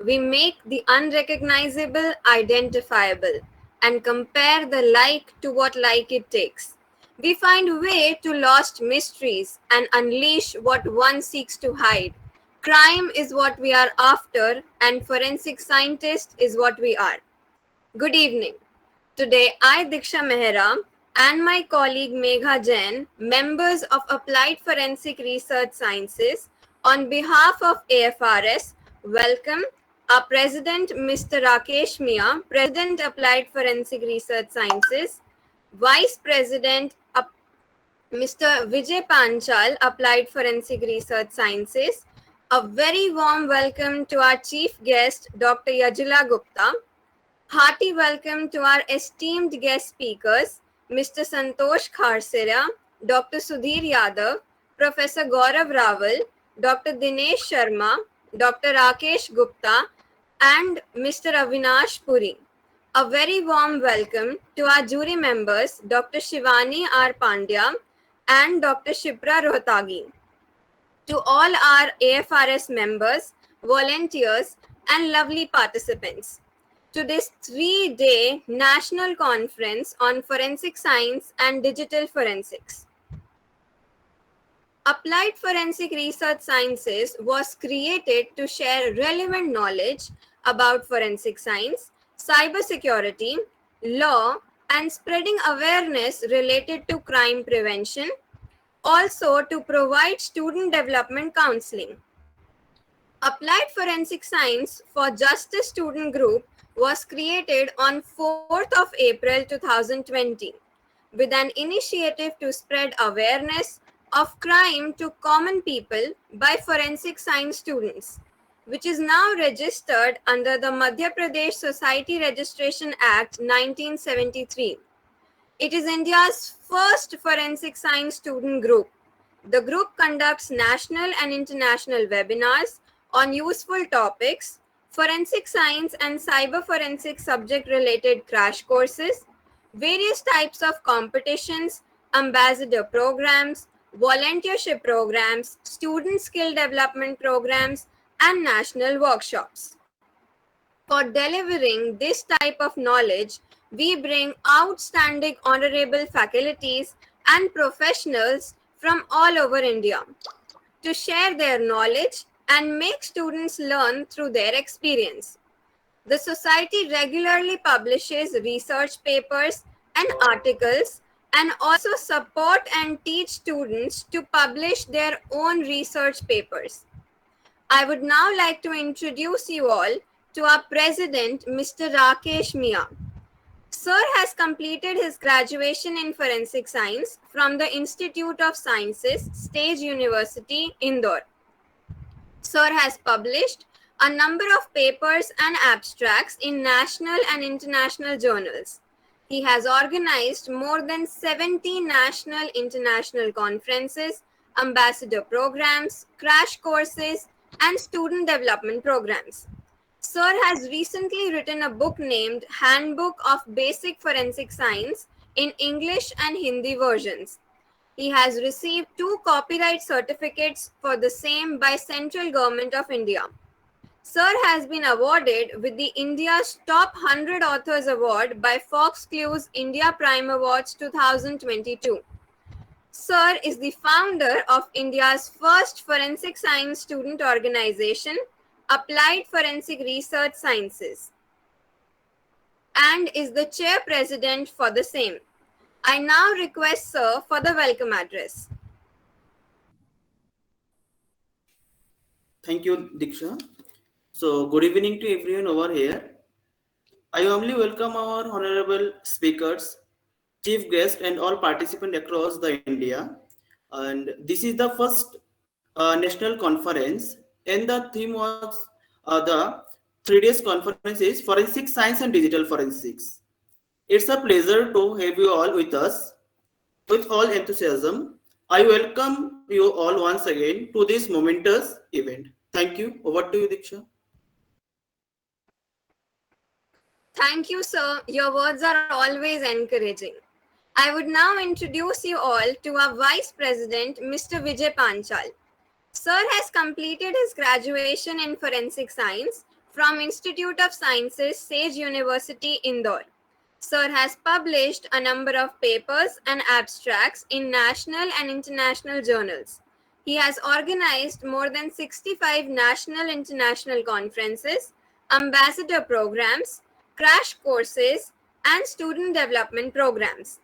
We make the unrecognizable identifiable and compare the like to what like it takes. We find way to lost mysteries and unleash what one seeks to hide. Crime is what we are after, and forensic scientist is what we are. Good evening. Today, I, Diksha Mehra, and my colleague Megha Jain, members of Applied Forensic Research Sciences, on behalf of AFRS, welcome our President Mr. Rakesh Mia, President Applied Forensic Research Sciences, Vice President Mr. Vijay Panchal, Applied Forensic Research Sciences. A very warm welcome to our chief guest, Dr. Yajula Gupta. Hearty welcome to our esteemed guest speakers, Mr. Santosh Kharsera, Dr. Sudhir Yadav, Professor Gaurav Rawal, Dr. Dinesh Sharma, Dr. Rakesh Gupta, and Mr. Avinash Puri. A very warm welcome to our jury members, Dr. Shivani R. Pandya and Dr. Shipra Rohtagi. To all our AFRS members, volunteers, and lovely participants, to this 3-day national conference on forensic science and digital forensics. Applied Forensic Research Sciences was created to share relevant knowledge about forensic science, cybersecurity, law, and spreading awareness related to crime prevention, also to provide student development counseling. Applied Forensic Science for Justice Student Group was created on 4th of April 2020 with an initiative to spread awareness of crime to common people by forensic science students, which is now registered under the Madhya Pradesh Society Registration Act 1973. It is India's first forensic science student group. The group conducts national and international webinars on useful topics, forensic science and cyber forensic subject related crash courses, various types of competitions, ambassador programs, volunteership programs, student skill development programs, and national workshops. For delivering this type of knowledge, we bring outstanding honorable faculties and professionals from all over India to share their knowledge and make students learn through their experience. The Society regularly publishes research papers and articles and also support and teach students to publish their own research papers. I would now like to introduce you all to our president, Mr. Rakesh Mia. Sir has completed his graduation in forensic science from the Institute of Sciences, State University, Indore. Sir has published a number of papers and abstracts in national and international journals. He has organized more than 70 national international conferences, ambassador programs, crash courses, and student development programs. Sir has recently written a book named Handbook of Basic Forensic Science in English and Hindi versions. He has received 2 copyright certificates for the same by Central Government of India. Sir has been awarded with the India's Top 100 Authors Award by Foxclue's India Prime Awards 2022. Sir is the founder of India's first forensic science student organization, Applied Forensic Research Sciences, and is the chair-president for the same. I now request Sir for the welcome address. Thank you, Diksha. So, good evening to everyone over here. I warmly welcome our honorable speakers, chief guests, and all participants across the India. And this is the first national conference, and the theme was the 3 days conference is forensic science and digital forensics. It's a pleasure to have you all with us. With all enthusiasm, I welcome you all once again to this momentous event. Thank you. Over to you, Diksha. Thank you, sir. Your words are always encouraging. I would now introduce you all to our Vice President, Mr. Vijay Panchal. Sir has completed his graduation in forensic science from Institute of Sciences, Sage University, Indore. Sir has published a number of papers and abstracts in national and international journals. He has organized more than 65 national international conferences, ambassador programs, crash courses, and student development programs.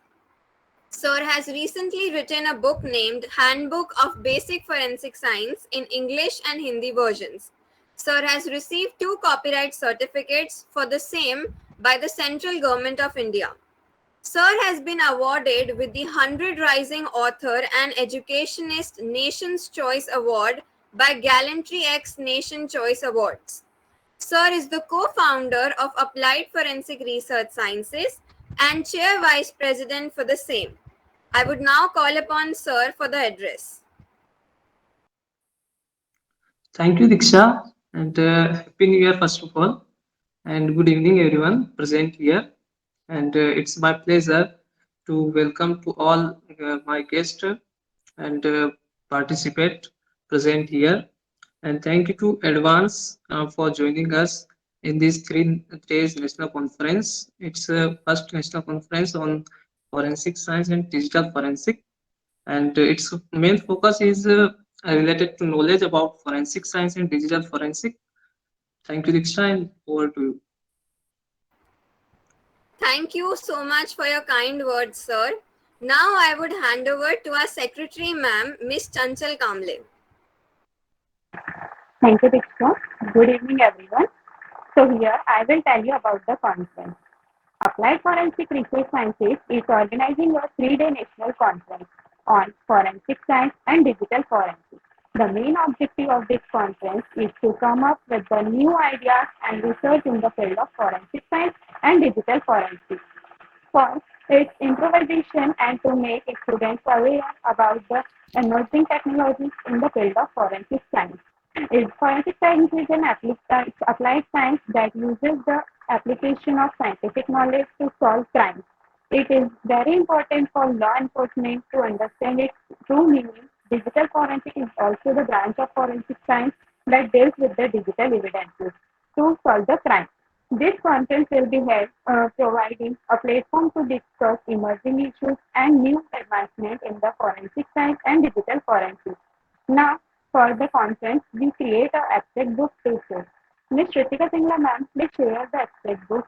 Sir has recently written a book named Handbook of Basic Forensic Science in English and Hindi versions. Sir has received 2 copyright certificates for the same by the Central Government of India. Sir has been awarded with the 100 Rising Author and Educationist Nation's Choice Award by Gallantry X Nation Choice Awards. Sir is the co-founder of Applied Forensic Research Sciences and Chair Vice President for the same. I would now call upon Sir for the address. Thank you, Diksha, and Happy New Year, first of all, and good evening, everyone present here. And it's my pleasure to welcome to all my guests and participate present here. And thank you to advance for joining us in this 3 days national conference. It's first national conference on forensic science and digital forensic, and its main focus is related to knowledge about forensic science and digital forensic. Thank you, Diksha, and over to you. Thank you so much for your kind words, Sir. Now I would hand over to our Secretary, Ma'am, Miss Chanchal Kamble. Thank you, Diksha. Good evening, everyone. So here I will tell you about the conference. Applied Forensic Research Sciences is organizing a 3-day national conference on forensic science and digital forensics. The main objective of this conference is to come up with the new ideas and research in the field of forensic science and digital forensics. For its improvisation and to make students aware about the emerging technologies in the field of forensic science. Forensic science is an applied science that uses the application of scientific knowledge to solve crimes. It is very important for law enforcement to understand its true meaning. Digital forensic is also the branch of forensic science that deals with the digital evidences to solve the crime. This conference will be held providing a platform to discuss emerging issues and new advancements in the forensic science and digital forensics. Now, for the conference, we create an abstract book to show. Ms. Shritika Singla ma'am, please share the abstract book.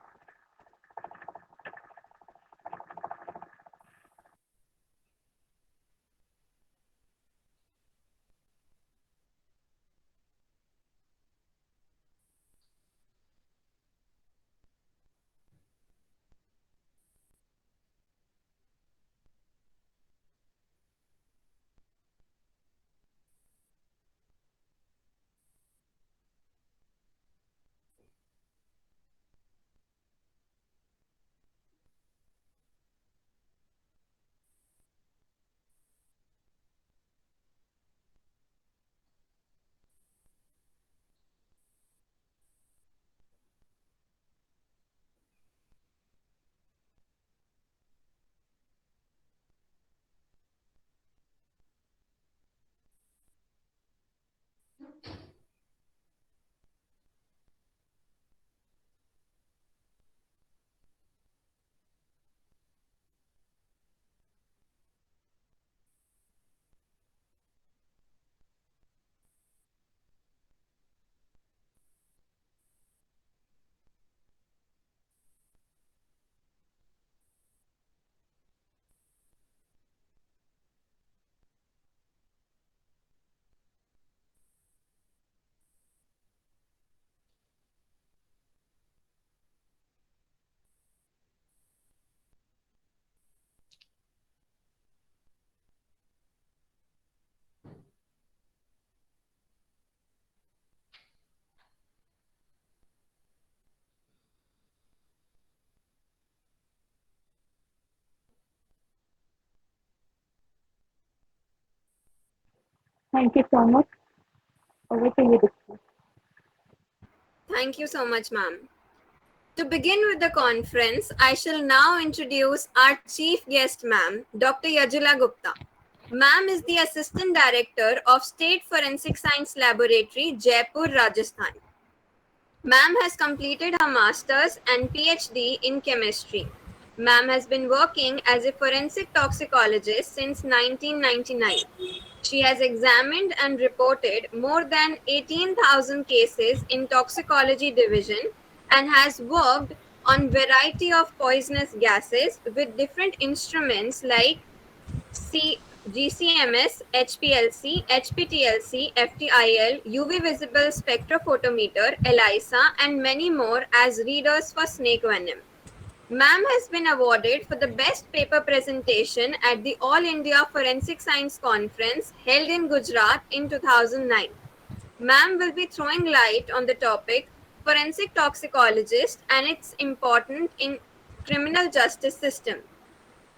Thank you so much. Over to you, Diksha. Thank you so much, ma'am. To begin with the conference, I shall now introduce our chief guest, ma'am, Dr. Yajula Gupta. Ma'am is the Assistant Director of State Forensic Science Laboratory, Jaipur, Rajasthan. Ma'am has completed her master's and PhD in chemistry. Ma'am has been working as a forensic toxicologist since 1999. She has examined and reported more than 18,000 cases in toxicology division and has worked on variety of poisonous gases with different instruments like C GCMS, HPLC, HPTLC, FTIL, UV visible spectrophotometer, ELISA, and many more as readers for snake venom. Ma'am has been awarded for the best paper presentation at the All India Forensic Science Conference held in Gujarat in 2009. Ma'am will be throwing light on the topic forensic toxicologist and its importance in criminal justice system.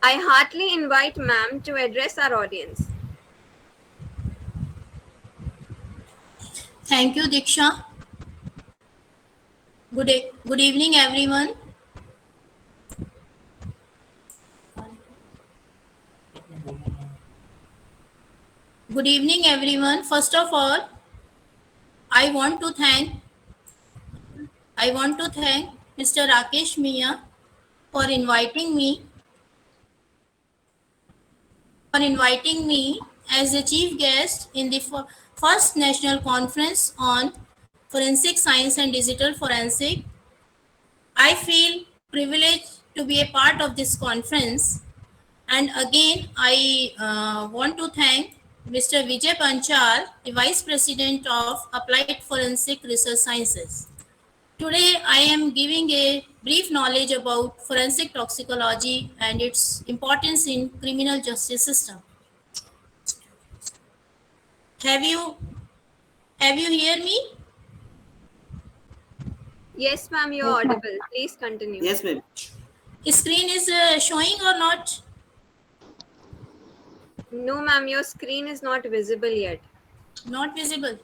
I heartily invite ma'am to address our audience. Thank you, Diksha. Good evening, everyone. Good evening, everyone. First of all, I want to thank I want to thank Mr. Rakesh Mia for inviting me as the chief guest in the first national conference on forensic science and digital forensic. I feel privileged to be a part of this conference. And again, I want to thank Mr. Vijay Panchal, the Vice President of Applied Forensic Research Sciences. Today, I am giving a brief knowledge about forensic toxicology and its importance in criminal justice system. Have you hear me? Yes, ma'am, you're Yes, ma'am. audible. Please continue. Yes, ma'am. Screen is showing or not? No, ma'am, your screen is not visible yet. Not visible.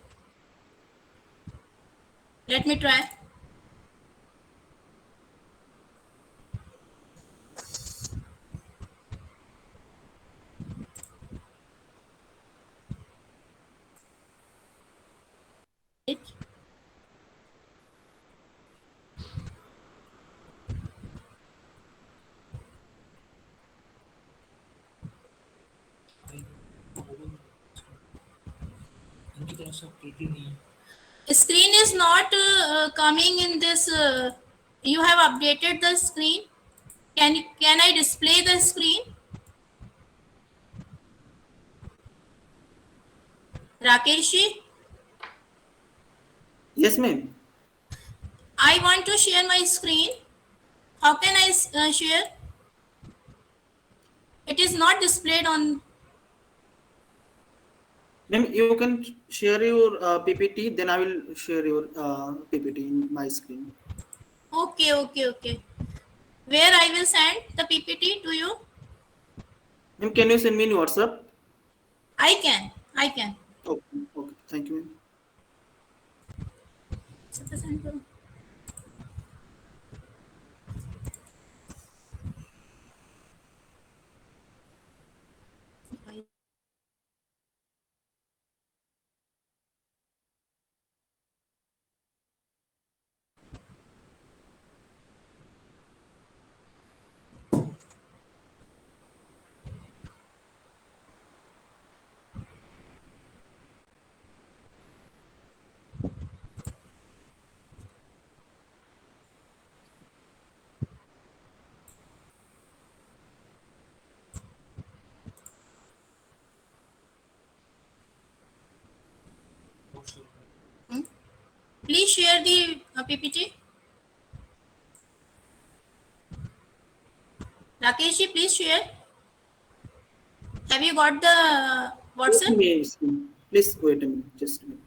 Let me try. It. Screen is not coming in this. You have updated the screen. Can I display the screen? Rakesh, Yes, ma'am. I want to share my screen. How can I share? It is not displayed on. Ma'am, you can share your PPT, then I will share your PPT in my screen. Okay. Where I will send the PPT to you? Ma'am, can you send me in WhatsApp? I can. Okay, okay. Thank you, ma'am. Please share the PPT. Rakesh, please share. Have you got the Yes, WhatsApp? ma'am. Please wait a minute. Just a minute.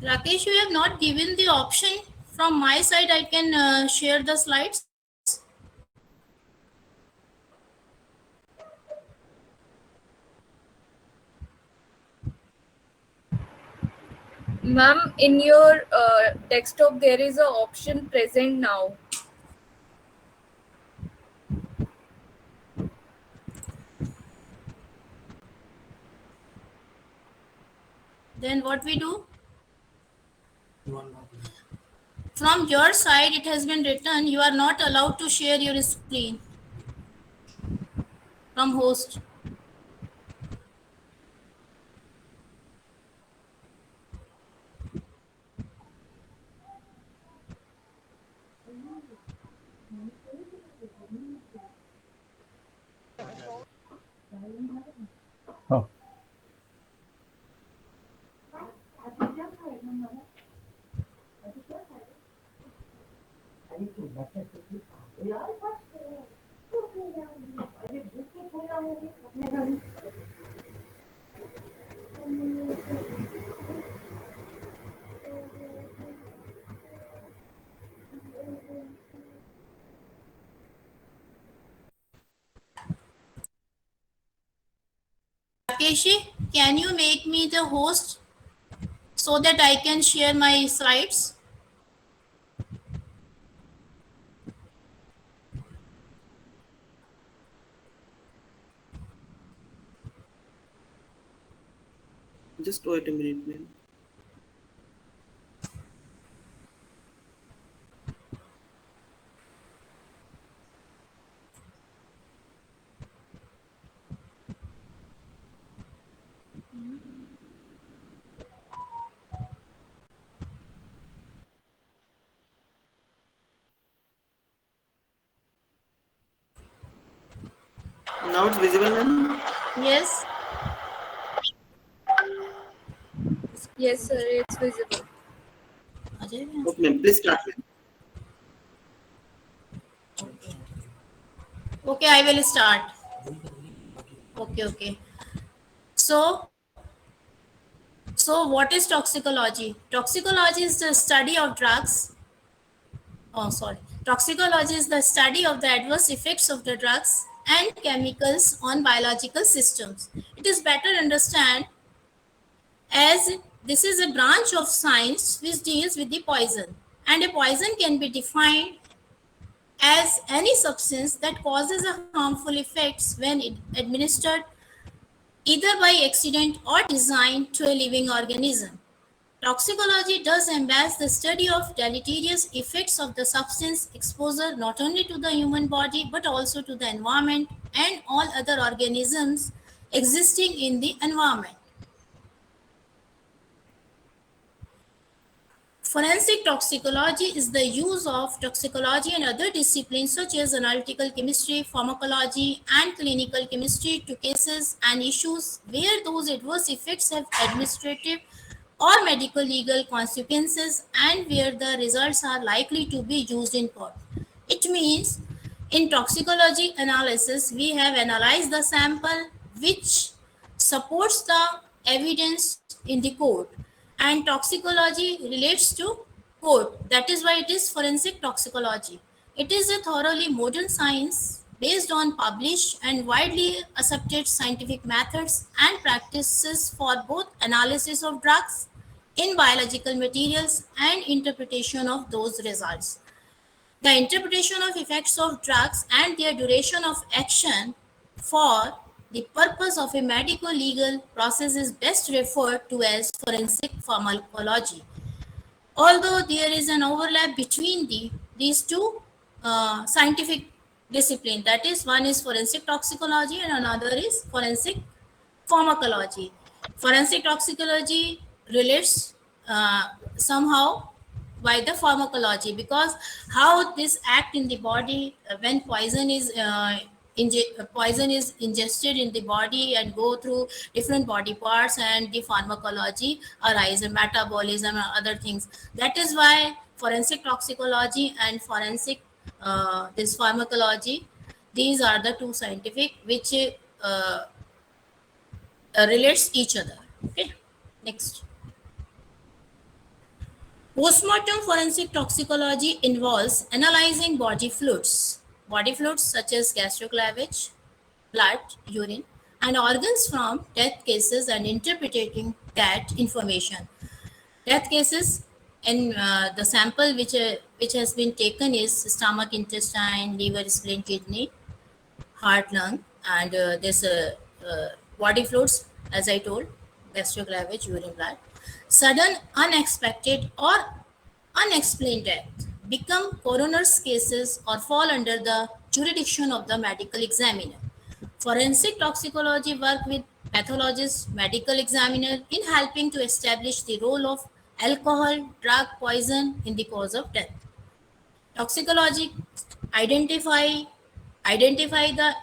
Rakesh, you have not given the option. From my side, I can share the slides. Ma'am, in your desktop, there is a option present now. Then what we do? From your side, it has been written you are not allowed to share your screen from host. Oh, Rakeshi, can you make me the host so that I can share my slides? Just wait a minute, ma'am. Now it's visible, ma'am. Yes. Yes, sir, it's visible. Okay, Okay, ma'am. Please start, ma'am. I will start. Okay. So, what is toxicology? Toxicology is the study of drugs. Oh, sorry. Toxicology is the study of the adverse effects of the drugs and chemicals on biological systems. It is better understand as this is a branch of science which deals with the poison. And a poison can be defined as any substance that causes a harmful effects when it administered either by accident or design to a living organism. Toxicology does embrace the study of deleterious effects of the substance exposure not only to the human body but also to the environment and all other organisms existing in the environment. Forensic toxicology is the use of toxicology and other disciplines such as analytical chemistry, pharmacology, and clinical chemistry to cases and issues where those adverse effects have administrative or medical legal consequences and where the results are likely to be used in court. It means in toxicology analysis, we have analyzed the sample which supports the evidence in the court, and toxicology relates to court. That is why it is forensic toxicology. It is a thoroughly modern science based on published and widely accepted scientific methods and practices for both analysis of drugs in biological materials and interpretation of those results. The interpretation of effects of drugs and their duration of action for the purpose of a medical legal process is best referred to as forensic pharmacology. Although there is an overlap between these two scientific disciplines, that is, one is forensic toxicology and another is forensic pharmacology. Forensic toxicology relates somehow by the pharmacology because how this act in the body when poison is ingested in the body and go through different body parts and the pharmacology arise and metabolism and other things. That is why forensic toxicology and forensic this pharmacology, these are the two scientific which uh, relates each other. Okay, next. Postmortem forensic toxicology involves analyzing body fluids such as gastric lavage, blood, urine, and organs from death cases and interpreting that information. Death cases and the sample which has been taken is stomach, intestine, liver, spleen, kidney, heart, lung, and this body fluids, as I told, gastric lavage, urine, blood. Sudden, unexpected, or unexplained death become coroner's cases or fall under the jurisdiction of the medical examiner. Forensic toxicology work with pathologist, medical examiner in helping to establish the role of alcohol, drug, poison in the cause of death. Toxicology identify identify the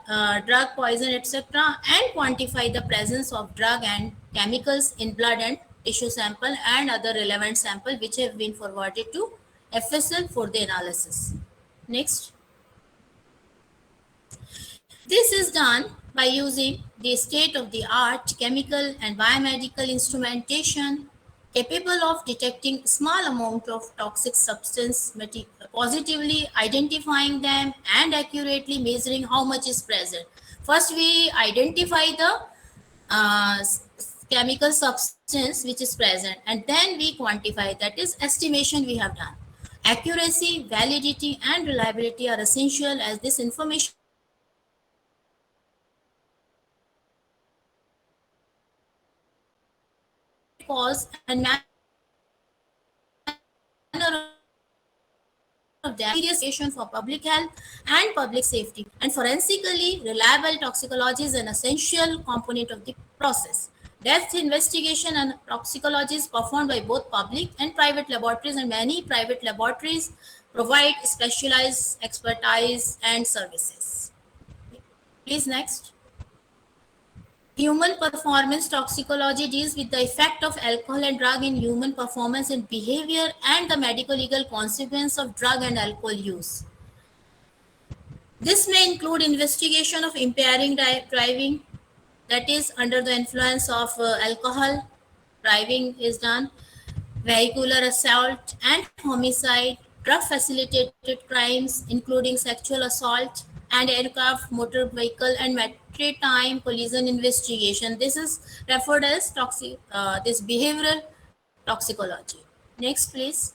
drug, poison, etc., and quantify the presence of drug and chemicals in blood and tissue sample and other relevant sample which have been forwarded to FSL for the analysis. Next. This is done by using the state-of-the-art chemical and biomedical instrumentation capable of detecting small amount of toxic substance, positively identifying them and accurately measuring how much is present. First, we identify the chemical substance which is present, and then we quantify, that is estimation we have done. Accuracy, validity, and reliability are essential as this information cause and manner of death serious for public health and public safety, and forensically reliable toxicology is an essential component of the process. Death investigation and toxicology is performed by both public and private laboratories, and many private laboratories provide specialized expertise and services. Please, next. Human performance toxicology deals with the effect of alcohol and drug in human performance and behavior and the medical legal consequence of drug and alcohol use. This may include investigation of impairing driving, that is under the influence of alcohol. Driving is done, vehicular assault and homicide, drug facilitated crimes including sexual assault, and aircraft, motor vehicle, and maritime collision investigation. This is referred as this behavioral toxicology. Next, please.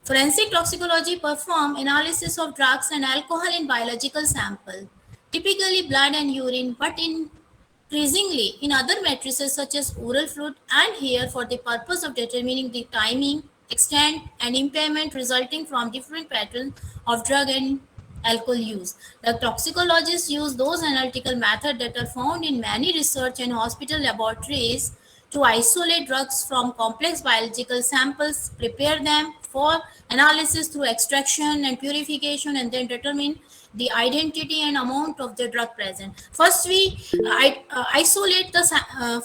Forensic toxicology perform analysis of drugs and alcohol in biological sample, typically blood and urine, but increasingly in other matrices such as oral fluid and hair for the purpose of determining the timing, extent, and impairment resulting from different patterns of drug and alcohol use. The toxicologists use those analytical methods that are found in many research and hospital laboratories to isolate drugs from complex biological samples, prepare them for analysis through extraction and purification, and then determine the identity and amount of the drug present. First, we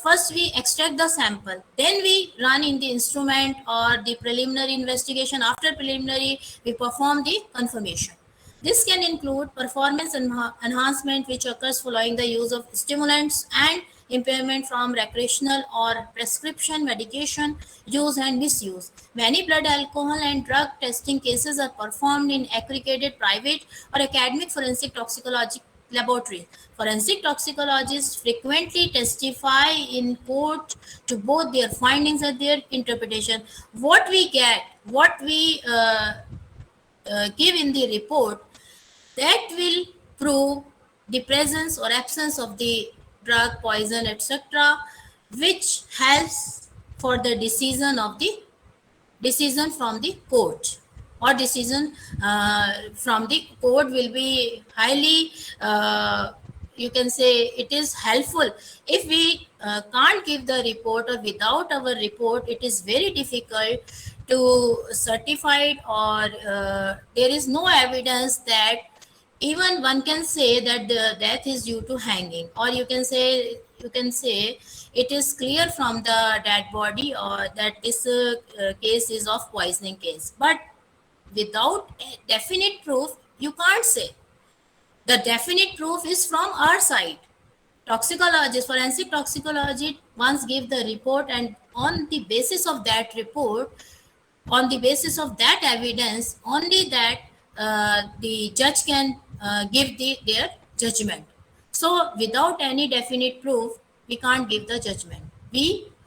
first we extract the sample, then we run in the instrument or the preliminary investigation. After preliminary, we perform the confirmation. This can include performance enhancement, which occurs following the use of stimulants, and impairment from recreational or prescription medication use and misuse. Many blood alcohol and drug testing cases are performed in accredited private or academic forensic toxicology laboratories. Forensic toxicologists frequently testify in court to both their findings and their interpretation. What we get, what we give in the report, that will prove the presence or absence of the drug, poison, etc., which helps for the decision from the court, or decision from the court will be highly you can say it is helpful. If we can't give the report, or without our report it is very difficult to certify, or there is no evidence that even one can say that the death is due to hanging, or you can say it is clear from the dead body, or that this case is of poisoning case. But without a definite proof, you can't say. The definite proof is from our side. Toxicologist, forensic toxicology once give the report, and on the basis of that report, On the basis of that evidence, only that the judge can give their judgment. So without any definite proof, we can't give the judgment.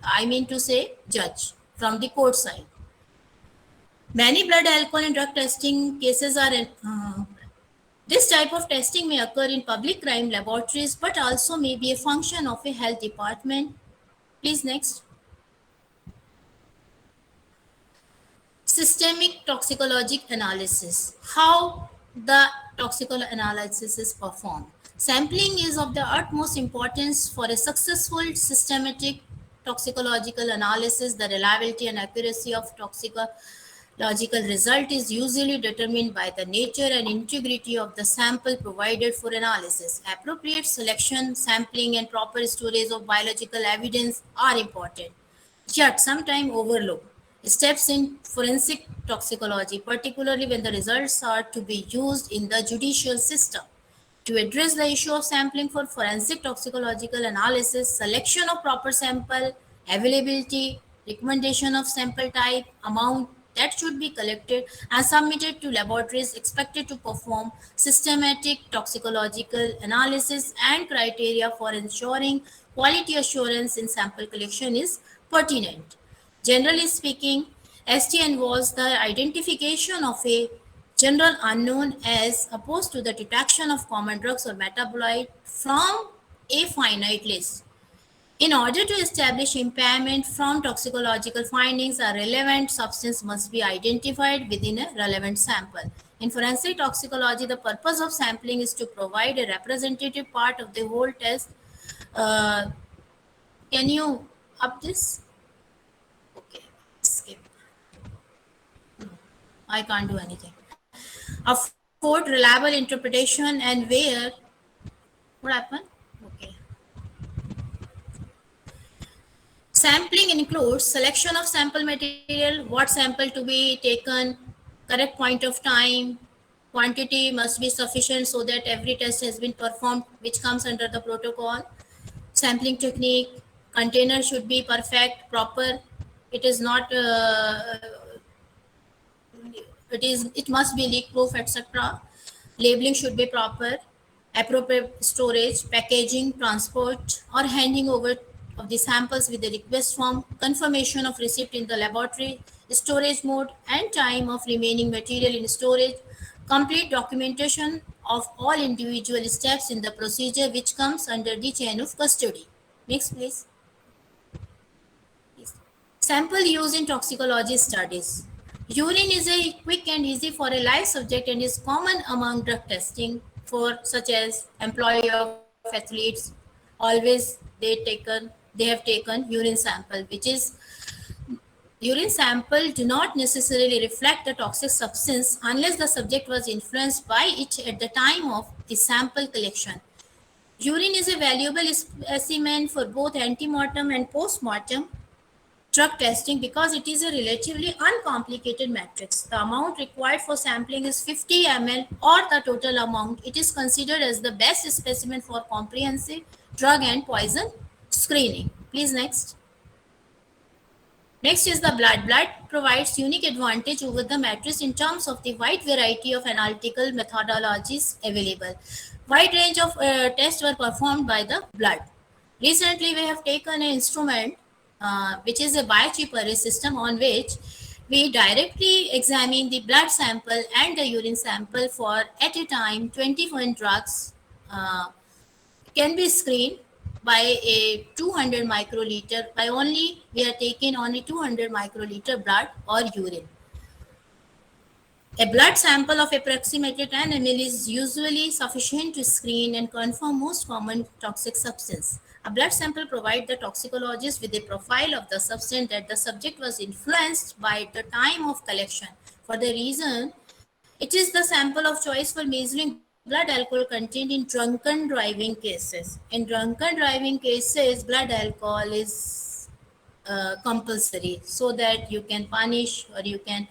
I mean to say, judge from the court side. Many blood alcohol and drug testing cases are this type of testing may occur in public crime laboratories, but also may be a function of a health department. Please next. Systemic toxicologic analysis. How the toxicology analysis is performed. Sampling is of the utmost importance for a successful systematic toxicological analysis. The reliability and accuracy of toxicological result is usually determined by the nature and integrity of the sample provided for analysis. Appropriate selection, sampling, and proper storage of biological evidence are important, yet sometimes overlooked. Steps in forensic toxicology, particularly when the results are to be used in the judicial system. To address the issue of sampling for forensic toxicological analysis, selection of proper sample, availability, recommendation of sample type, amount that should be collected and submitted to laboratories expected to perform systematic toxicological analysis, and criteria for ensuring quality assurance in sample collection is pertinent. Generally speaking, ST involves the identification of a general unknown as opposed to the detection of common drugs or metabolite from a finite list. In order to establish impairment from toxicological findings, a relevant substance must be identified within a relevant sample. In forensic toxicology, the purpose of sampling is to provide a representative part of the whole test. Can you up this? Okay, skip. I can't do anything. Afford reliable interpretation and where what happened? Okay. Sampling includes selection of sample material, what sample to be taken, correct point of time, quantity must be sufficient so that every test has been performed, which comes under the protocol. Sampling technique, container should be perfect, proper. It is not it must be leak proof, etc. Labeling should be proper. Appropriate storage, packaging, transport, or handing over of the samples with the request form, confirmation of receipt in the laboratory, storage mode and time of remaining material in storage, complete documentation of all individual steps in the procedure, which comes under the chain of custody. Next, please. Sample use in toxicology studies. Urine is a quick and easy for a live subject and is common among drug testing for such as employee of athletes. Always they have taken urine sample, which is urine sample do not necessarily reflect the toxic substance unless the subject was influenced by it at the time of the sample collection. Urine is a valuable specimen for both antemortem and postmortem drug testing because it is a relatively uncomplicated matrix. The amount required for sampling is 50 ml or the total amount. It is considered as the best specimen for comprehensive drug and poison screening. Please next. Next is the blood. Blood provides unique advantage over the matrix in terms of the wide variety of analytical methodologies available. Wide range of tests were performed by the blood. Recently, we have taken an instrument which is a biochip array system on which we directly examine the blood sample and the urine sample for at a time 21 drugs can be screened by a 200 microliter by only we are taking only 200 microliter blood or urine. A blood sample of approximately 10 ml is usually sufficient to screen and confirm most common toxic substance. A blood sample provides the toxicologist with a profile of the substance that the subject was influenced by at the time of collection. For the reason, it is the sample of choice for measuring blood alcohol contained in drunken driving cases. In drunken driving cases, blood alcohol is compulsory so that you can punish or you can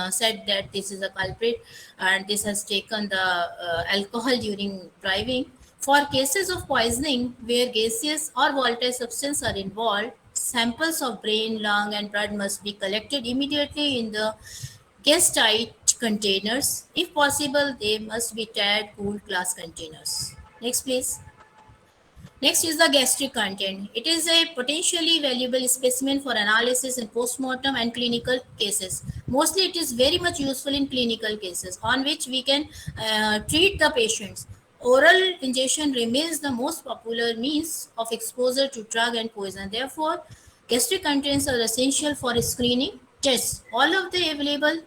said that this is a culprit and this has taken the alcohol during driving. For cases of poisoning where gaseous or volatile substances are involved, Samples of brain, lung, and blood must be collected immediately in the gas tight containers. If possible, they must be tied cooled glass containers. Next, please. Next is the gastric content. It is a potentially valuable specimen for analysis in postmortem and clinical cases. Mostly, it is very much useful in clinical cases on which we can treat the patients. Oral ingestion remains the most popular means of exposure to drug and poison. Therefore, gastric contents are essential for screening tests. All of the available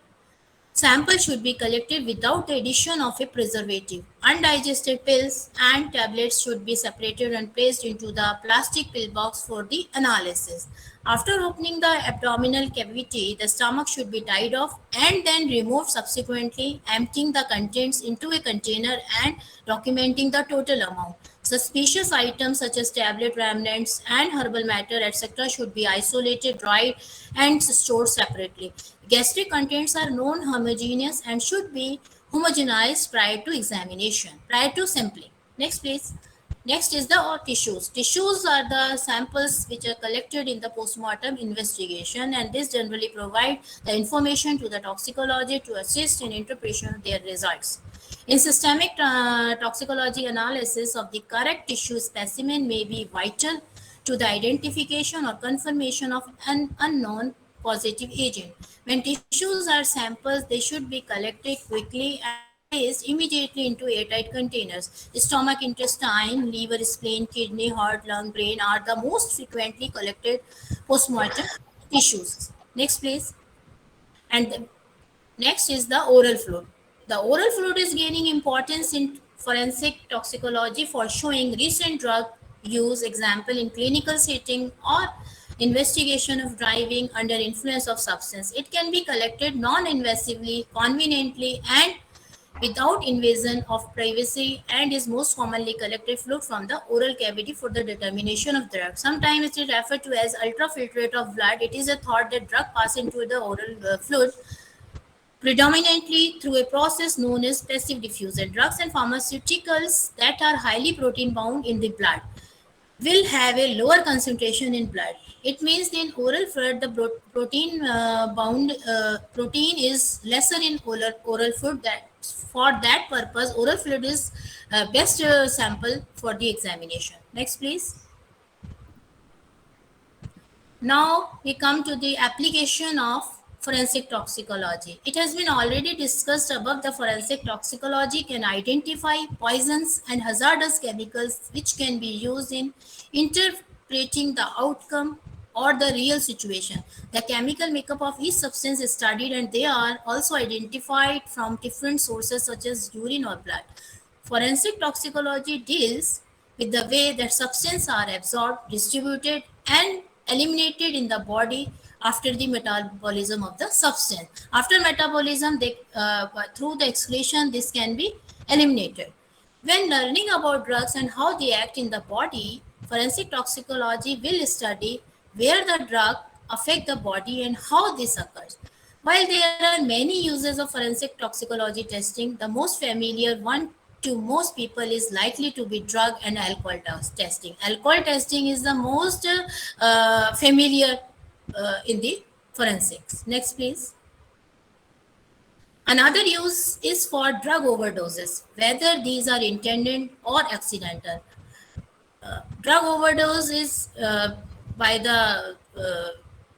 samples should be collected without the addition of a preservative. Undigested pills and tablets should be separated and placed into the plastic pill box for the analysis. After opening the abdominal cavity, the stomach should be tied off and then removed subsequently, emptying the contents into a container and documenting the total amount. Suspicious items such as tablet remnants and herbal matter, etc., should be isolated, dried, and stored separately. Gastric contents are non homogeneous and should be homogenized prior to examination, prior to sampling. Next, please. Next is the tissues. Tissues are the samples which are collected in the postmortem investigation, and this generally provide the information to the toxicology to assist in interpretation of their results. In systemic toxicology, analysis of the correct tissue specimen may be vital to the identification or confirmation of an unknown positive agent. When tissues are samples, they should be collected quickly and placed immediately into airtight containers. Stomach, intestine, liver, spleen, kidney, heart, lung, brain are the most frequently collected postmortem tissues. Next, please. And next is the oral fluid. The oral fluid is gaining importance in forensic toxicology for showing recent drug use, example in clinical setting or investigation of driving under influence of substance. It can be collected non-invasively, conveniently, and without invasion of privacy, and is most commonly collected fluid from the oral cavity for the determination of drug. Sometimes it is referred to as ultrafiltrate of blood. It is a thought that drug pass into the oral fluid predominantly through a process known as passive diffusion. Drugs and pharmaceuticals that are highly protein bound in the blood will have a lower concentration in blood. It means in oral fluid, the protein bound protein is lesser in oral fluid. That for that purpose, oral fluid is best sample for the examination. Next, please. Now we come to the application of forensic toxicology. It has been already discussed above. The forensic toxicology can identify poisons and hazardous chemicals which can be used in interpreting the outcome or the real situation. The chemical makeup of each substance is studied, and they are also identified from different sources such as urine or blood. Forensic toxicology deals with the way that substances are absorbed, distributed, and eliminated in the body after the metabolism of the substance. After metabolism, through the excretion, this can be eliminated. When learning about drugs and how they act in the body, forensic toxicology will study where the drug affect the body and how this occurs. While there are many uses of forensic toxicology testing, the most familiar one to most people is likely to be drug and alcohol testing. Alcohol testing is the most familiar in the forensics. Next, please. Another use is for drug overdoses, whether these are intended or accidental. Drug overdose is by the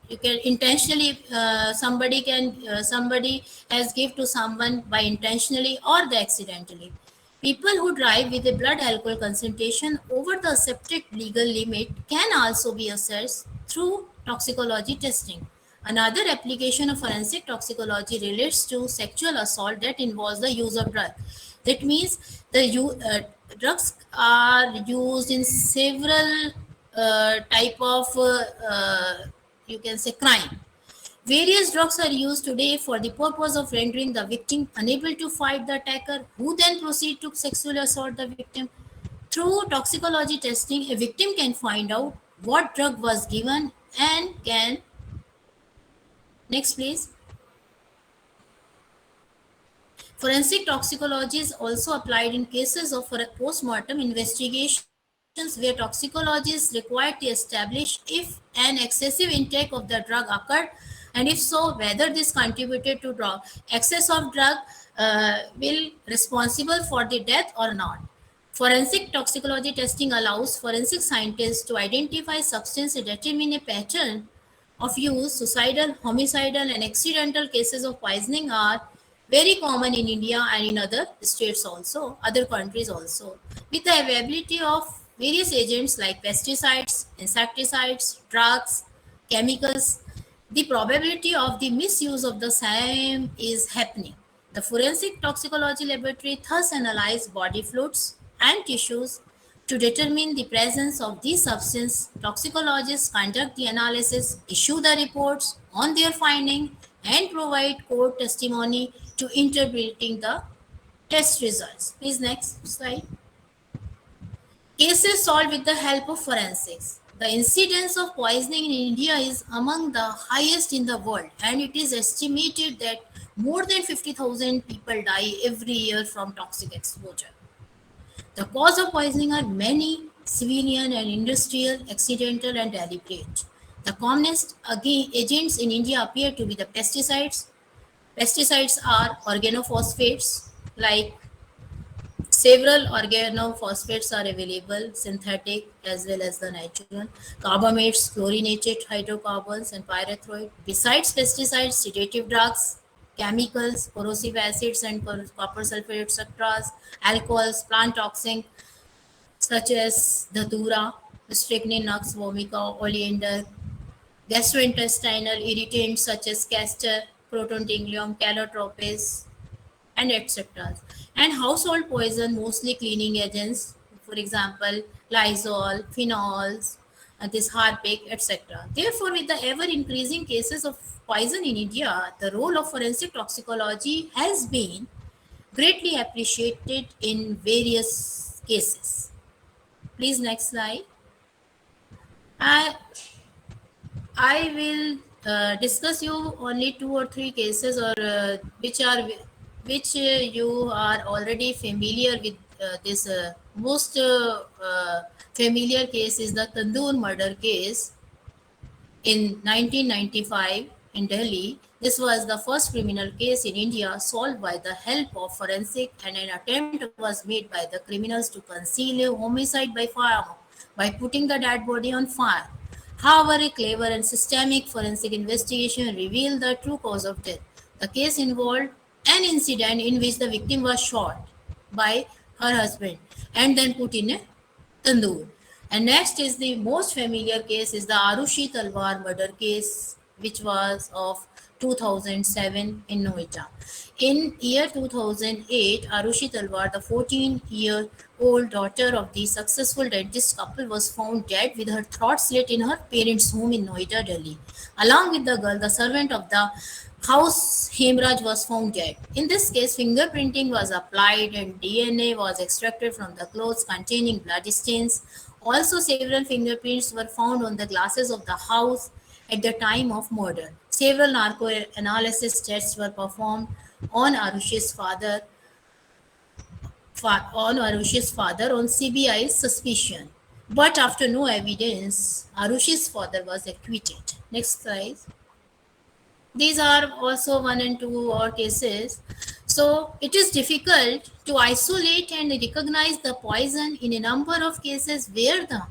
you can intentionally somebody has give to someone by intentionally or the accidentally. People who drive with a blood alcohol concentration over the accepted legal limit can also be assessed through toxicology testing. Another application of forensic toxicology relates to sexual assault that involves the use of drug. That means drugs are used in several type of you can say crime. Various drugs are used today for the purpose of rendering the victim unable to fight the attacker, who then proceed to sexually assault the victim. Through toxicology testing, a victim can find out what drug was given and can. Next, please. Forensic toxicology is also applied in cases of post-mortem investigation where toxicology is required to establish if an excessive intake of the drug occurred, and if so, whether this contributed to drug excess of drug will responsible for the death or not. Forensic toxicology testing allows forensic scientists to identify substance and determine a pattern of use. Suicidal, homicidal, and accidental cases of poisoning are very common in India and in other states also, other countries also. With the availability of various agents like pesticides, insecticides, drugs, chemicals, the probability of the misuse of the same is happening. The forensic toxicology laboratory thus analyzes body fluids and tissues to determine the presence of these substances. Toxicologists conduct the analysis, issue the reports on their finding, and provide court testimony to interpreting the test results. Please next slide. Cases solved with the help of forensics. The incidence of poisoning in India is among the highest in the world, and it is estimated that more than 50,000 people die every year from toxic exposure. The cause of poisoning are many: civilian and industrial, accidental, and deliberate. The commonest agents in India appear to be the pesticides. Pesticides are organophosphates. Like several organophosphates are available, synthetic as well as the natural. Carbamates, chlorinated hydrocarbons, and pyrethroid. Besides pesticides, sedative drugs, chemicals, corrosive acids and copper sulfate, etc., alcohols, plant toxins such as datura, strychnine, nux vomica, oleander, gastrointestinal irritants such as castor, protontiglium, calotropes, and etc. And household poison, mostly cleaning agents, for example, Lysol, phenols, this Harpic, etc. Therefore, with the ever increasing cases of poison in India, the role of forensic toxicology has been greatly appreciated in various cases. Please next slide. I, I will discuss you only 2 or 3 cases, or which you are already familiar with. This most familiar case is the Tandoor murder case in 1995 in Delhi. This was the first criminal case in India solved by the help of forensic, and an attempt was made by the criminals to conceal a homicide by fire by putting the dead body on fire. However, a clever and systemic forensic investigation revealed the true cause of death. The case involved an incident in which the victim was shot by her husband and then put in a tandoor. And next is the most familiar case is the Arushi Talwar murder case, which was of 2007 in Noida. In year 2008, Arushi Talwar, the 14-year-old daughter of the successful dentist couple, was found dead with her throat slit in her parents' home in Noida, Delhi. Along with the girl, the servant of the house, Hemraj, was found dead. In this case, fingerprinting was applied and DNA was extracted from the clothes containing blood stains. Also, several fingerprints were found on the glasses of the house at the time of murder. Several narco-analysis tests were performed on Arushi's father on CBI's suspicion. But after no evidence, Arushi's father was acquitted. Next slide. These are also 1 and 2 or cases. So it is difficult to isolate and recognize the poison in a number of cases where the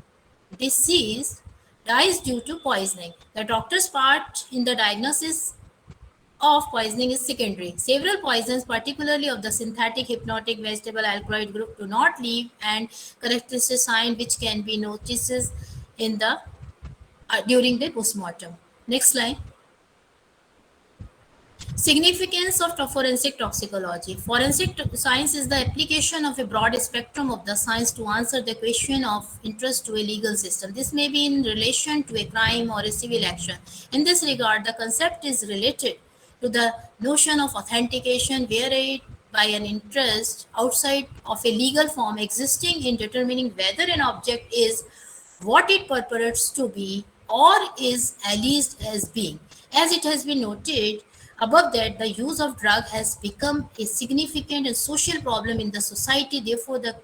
deceased dies due to poisoning. The doctor's part in the diagnosis of poisoning is secondary. Several poisons, particularly of the synthetic hypnotic vegetable alkaloid group, do not leave and characteristic sign which can be noticed in the during the postmortem. Next slide. Significance of forensic toxicology. Forensic science is the application of a broad spectrum of the science to answer the question of interest to a legal system. This may be in relation to a crime or a civil action. In this regard, the concept is related to the notion of authentication, where by an interest outside of a legal form existing in determining whether an object is what it purports to be or is alleged as being. As it has been noted, Above that, the use of drug has become a significant and social problem in the society. Therefore, the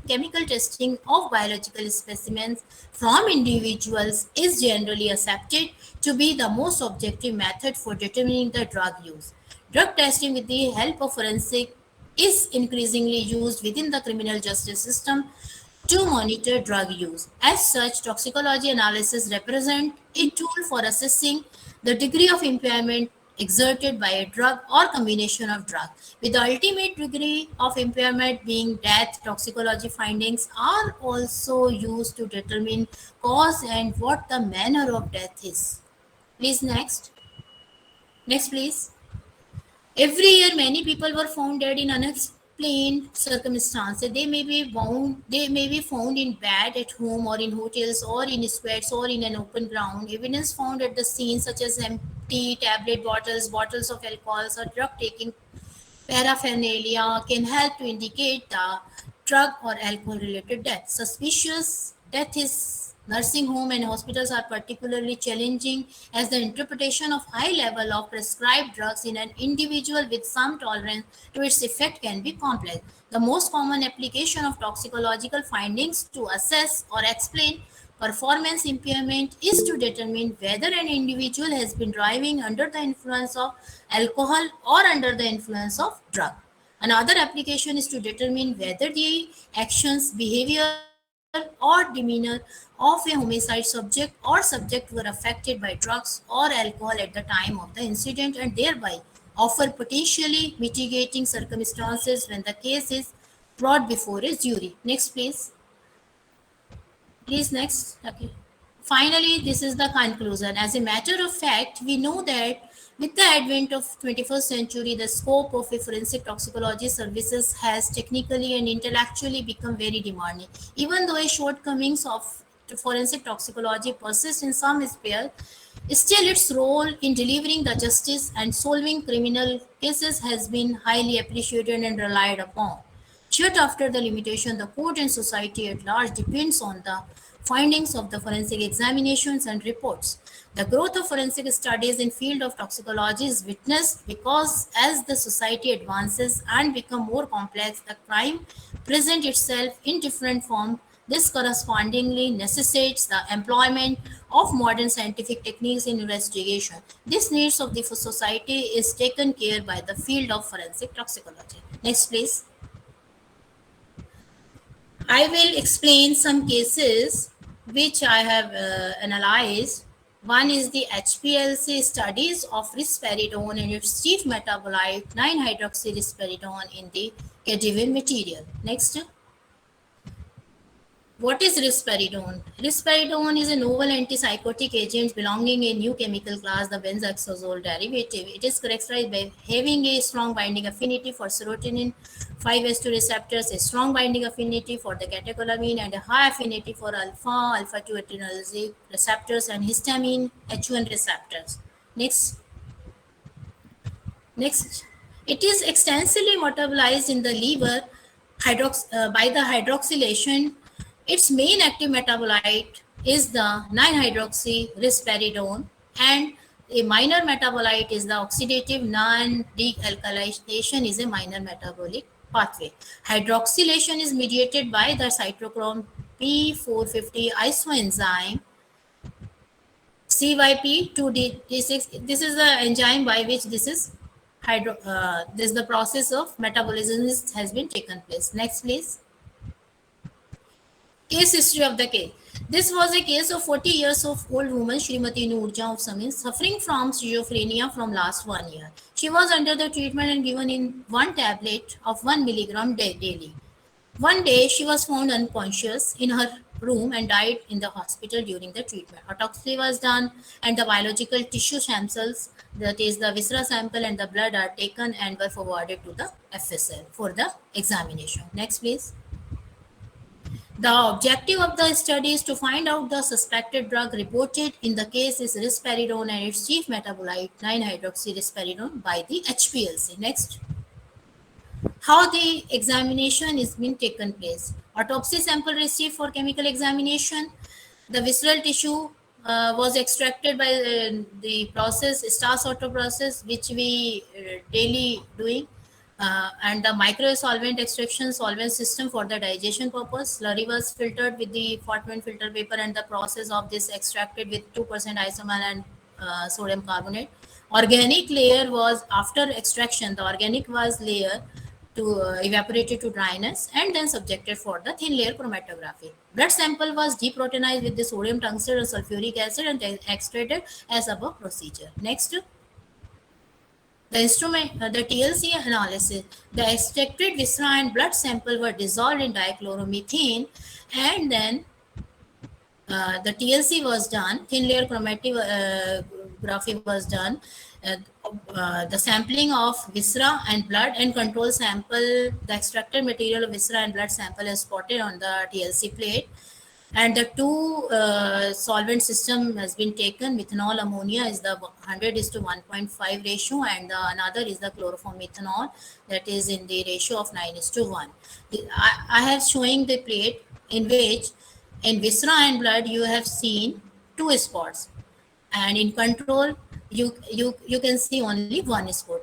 chemical testing of biological specimens from individuals is generally accepted to be the most objective method for determining the drug use. Drug testing with the help of forensic is increasingly used within the criminal justice system to monitor drug use. As such, toxicology analysis represent a tool for assessing the degree of impairment exerted by a drug or combination of drugs. With the ultimate degree of impairment being death, toxicology findings are also used to determine cause and what the manner of death is. Please next. Next, please. Every year, many people were found dead in unexplained circumstances. They may be found in bed, at home, or in hotels, or in squares, or in an open ground. Evidence found at the scene, such as empty tablet bottles, bottles of alcohols, or drug taking paraphernalia, can help to indicate the drug or alcohol related death. Suspicious death is nursing home and hospitals are particularly challenging as the interpretation of high level of prescribed drugs in an individual with some tolerance to its effect can be complex. The most common application of toxicological findings to assess or explain performance impairment is to determine whether an individual has been driving under the influence of alcohol or under the influence of drug. Another application is to determine whether the actions, behavior, or demeanor of a homicide subject or subject were affected by drugs or alcohol at the time of the incident and thereby offer potentially mitigating circumstances when the case is brought before a jury. Next, please. Please, next. Okay. Finally, this is the conclusion. As a matter of fact, we know that with the advent of 21st century, the scope of a forensic toxicology services has technically and intellectually become very demanding. Even though a shortcomings of forensic toxicology persist in some spheres, still its role in delivering the justice and solving criminal cases has been highly appreciated and relied upon. Yet after the limitation, the court and society at large depends on the findings of the forensic examinations and reports. The growth of forensic studies in field of toxicology is witnessed because as the society advances and become more complex, the crime present itself in different form. This correspondingly necessitates the employment of modern scientific techniques in investigation. This needs of the society is taken care by the field of forensic toxicology. Next, please. I will explain some cases which I have analyzed. One is the HPLC studies of risperidone and its chief metabolite 9-hydroxyrisperidone in the cadaver material. Next. What is risperidone? Risperidone is a novel antipsychotic agent belonging a new chemical class, the benzoxazole derivative. It is characterized by having a strong binding affinity for serotonin 5s2 receptors, a strong binding affinity for the catecholamine, and a high affinity for alpha 2 adrenergic receptors and histamine H1 receptors. Next, it is extensively metabolized in the liver by the hydroxylation. Its main active metabolite is the 9-hydroxyrisperidone, and a minor metabolite is the oxidative non-dealkylation is a minor metabolic pathway. Hydroxylation is mediated by the cytochrome P450 isoenzyme CYP2D6. This is the enzyme by which this is the process of metabolism has been taken place. Next, please. Case history of the case. This was a case of 40 years of old woman Srimati Noorja of Samin suffering from schizophrenia from last 1 year. She was under the treatment and given in one tablet of 1 milligram daily. One day, she was found unconscious in her room and died in the hospital during the treatment. Autopsy was done, and the biological tissue samples, that is, the viscera sample and the blood, are taken and were forwarded to the FSL for the examination. Next, please. The objective of the study is to find out the suspected drug reported in the case is risperidone and its chief metabolite 9-hydroxyrisperidone by the HPLC. Next. How the examination is being taken place. Autopsy sample received for chemical examination. The visceral tissue was extracted by the process Stas auto process, which we daily doing. And the micro solvent extraction solvent system for the digestion purpose. Slurry was filtered with the Fortman filter paper, and the process of this extracted with 2% isomer and sodium carbonate. Organic layer was after extraction. The organic was layer to evaporated to dryness and then subjected for the thin layer chromatography. Blood sample was deproteinized with the sodium tungstate or sulfuric acid and extracted as above procedure. Next, the instrument, the TLC analysis. The extracted viscera and blood sample were dissolved in dichloromethane, and then the TLC was done, thin layer chromatography was done. Uh, the sampling of viscera and blood and control sample, the extracted material of viscera and blood sample is spotted on the TLC plate. And the two solvent system has been taken. Methanol ammonia is the 100 is to 1.5 ratio, and another is the chloroform methanol, that is in the ratio of 9 is to 1. I have showing the plate in which in viscera and blood you have seen two spots, and in control you can see only one spot.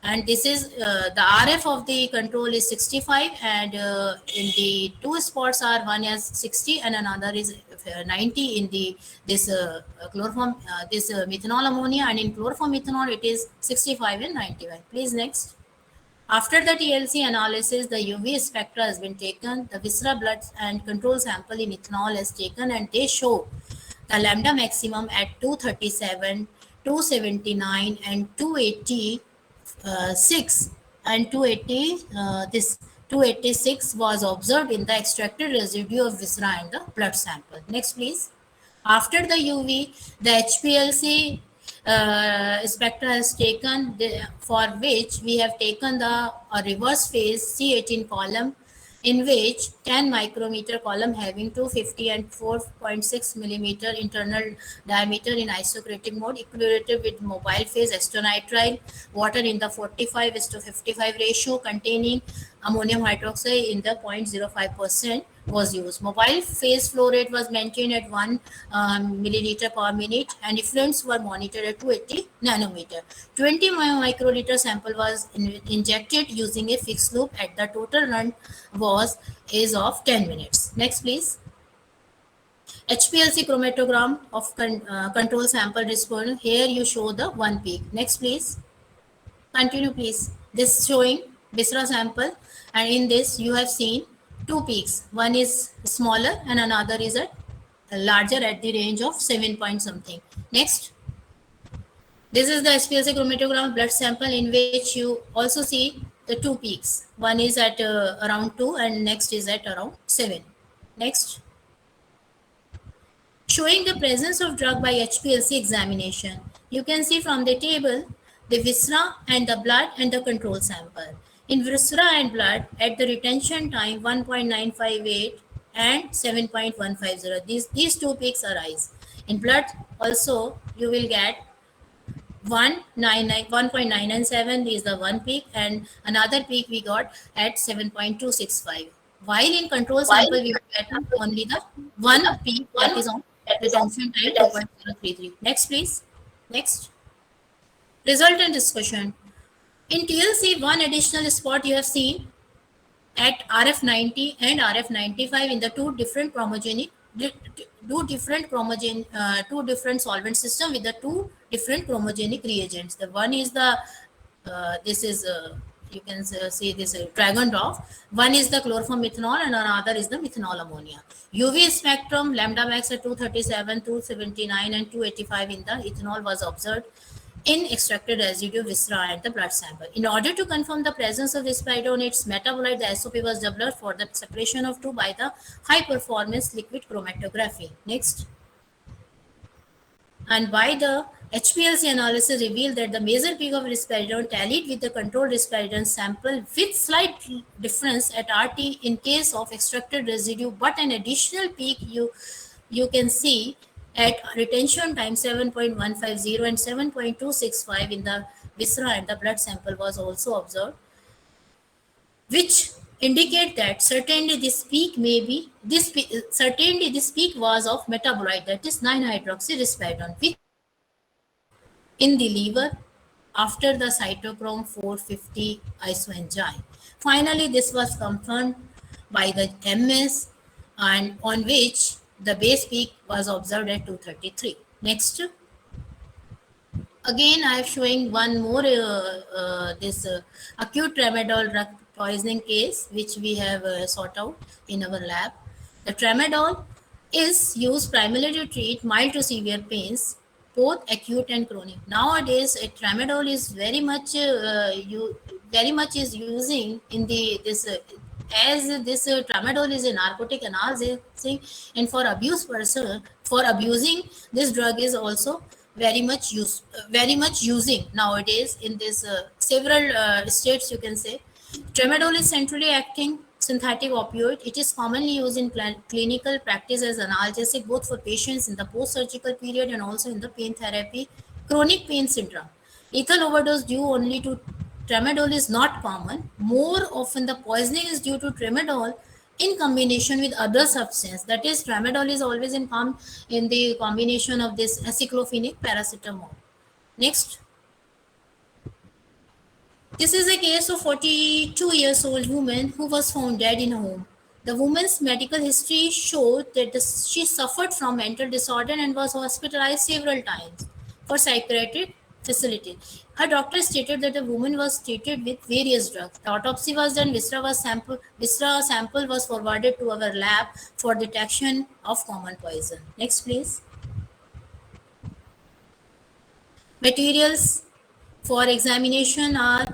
And this is the RF of the control is 65, and in the two spots are one is 60 and another is 90 in the this chloroform this methanol ammonia, and in chloroform methanol it is 65 and 91. Please next. After the TLC analysis, the UV spectra has been taken, the viscera blood and control sample in ethanol is taken, and they show the lambda maximum at 237, 279, and 286, and 280. This 286 was observed in the extracted residue of viscera and the blood sample. Next, please. After the UV, the HPLC spectra is taken, for which we have taken the reverse phase C18 column, in which 10 micrometer column having 250 and 4.6 millimeter internal diameter in isocratic mode, equilibrated with mobile phase acetonitrile, water in the 45 is to 55 ratio, containing ammonium hydroxide in the 0.05% was used. Mobile phase flow rate was maintained at 1 milliliter per minute, and effluents were monitored at 280 nanometer. 20 microliter sample was injected using a fixed loop at the total run is of 10 minutes. Next, please. HPLC chromatogram of control sample response. Here you show the one peak. Next, please. Continue, please. This showing viscera sample, and in this you have seen two peaks. One is smaller and another is at larger at the range of 7 point something. Next. This is the HPLC chromatogram blood sample, in which you also see the two peaks. One is at around 2 and next is at around 7. Next. Showing the presence of drug by HPLC examination. You can see from the table the viscera and the blood and the control sample. In viscera and blood, at the retention time 1.958 and 7.150. These two peaks arise. In blood also you will get 1.997 is the one peak, and another peak we got at 7.265. While in control sample we get only the one peak, that is on retention time 2.033. Next, please. Next. Result and discussion. In TLC, one additional spot you have seen at RF90 and RF95 in the two different solvent system with the two different chromogenic reagents. The one is the this is you can see this dragon dog. One is the chloroform methanol and another is the methanol ammonia. UV spectrum lambda max at 237, 279 and 285 in the ethanol was observed in extracted residue viscera and the blood sample. In order to confirm the presence of risperidone on its metabolite, the SOP was developed for the separation of two by the high performance liquid chromatography. Next. And by the HPLC analysis revealed that the major peak of risperidone tallied with the controlled risperidone sample with slight difference at RT in case of extracted residue, but an additional peak you can see at retention time 7.150 and 7.265 in the viscera and the blood sample was also observed, which indicate that certainly this peak may be certainly this peak was of metabolite, that is 9-hydroxyrispidone, which in the liver after the cytochrome 450 isoenzyme. Finally, this was confirmed by the MS, and on which the base peak was observed at 233. Next. Again, I am showing one more this acute tramadol drug poisoning case which we have sought out in our lab. The tramadol is used primarily to treat mild to severe pains, both acute and chronic. Nowadays, tramadol is very much is using in the this as this tramadol is a narcotic analgesic, and for abuse person for abusing this drug is also very much using nowadays in this several states, you can say. Tramadol is centrally acting synthetic opioid. It is commonly used in clinical practice as analgesic both for patients in the post-surgical period and also in the pain therapy chronic pain syndrome. Lethal overdose due only to tramadol is not common. More often, the poisoning is due to tramadol in combination with other substance. That is, tramadol is always in the combination of this aceclofenac paracetamol. Next. This is a case of 42 years old woman who was found dead in a home. The woman's medical history showed that she suffered from mental disorder and was hospitalized several times for psychiatric facility. Her doctor stated that the woman was treated with various drugs. The autopsy was done. Viscera sample was forwarded to our lab for detection of common poison. Next, please. Materials for examination are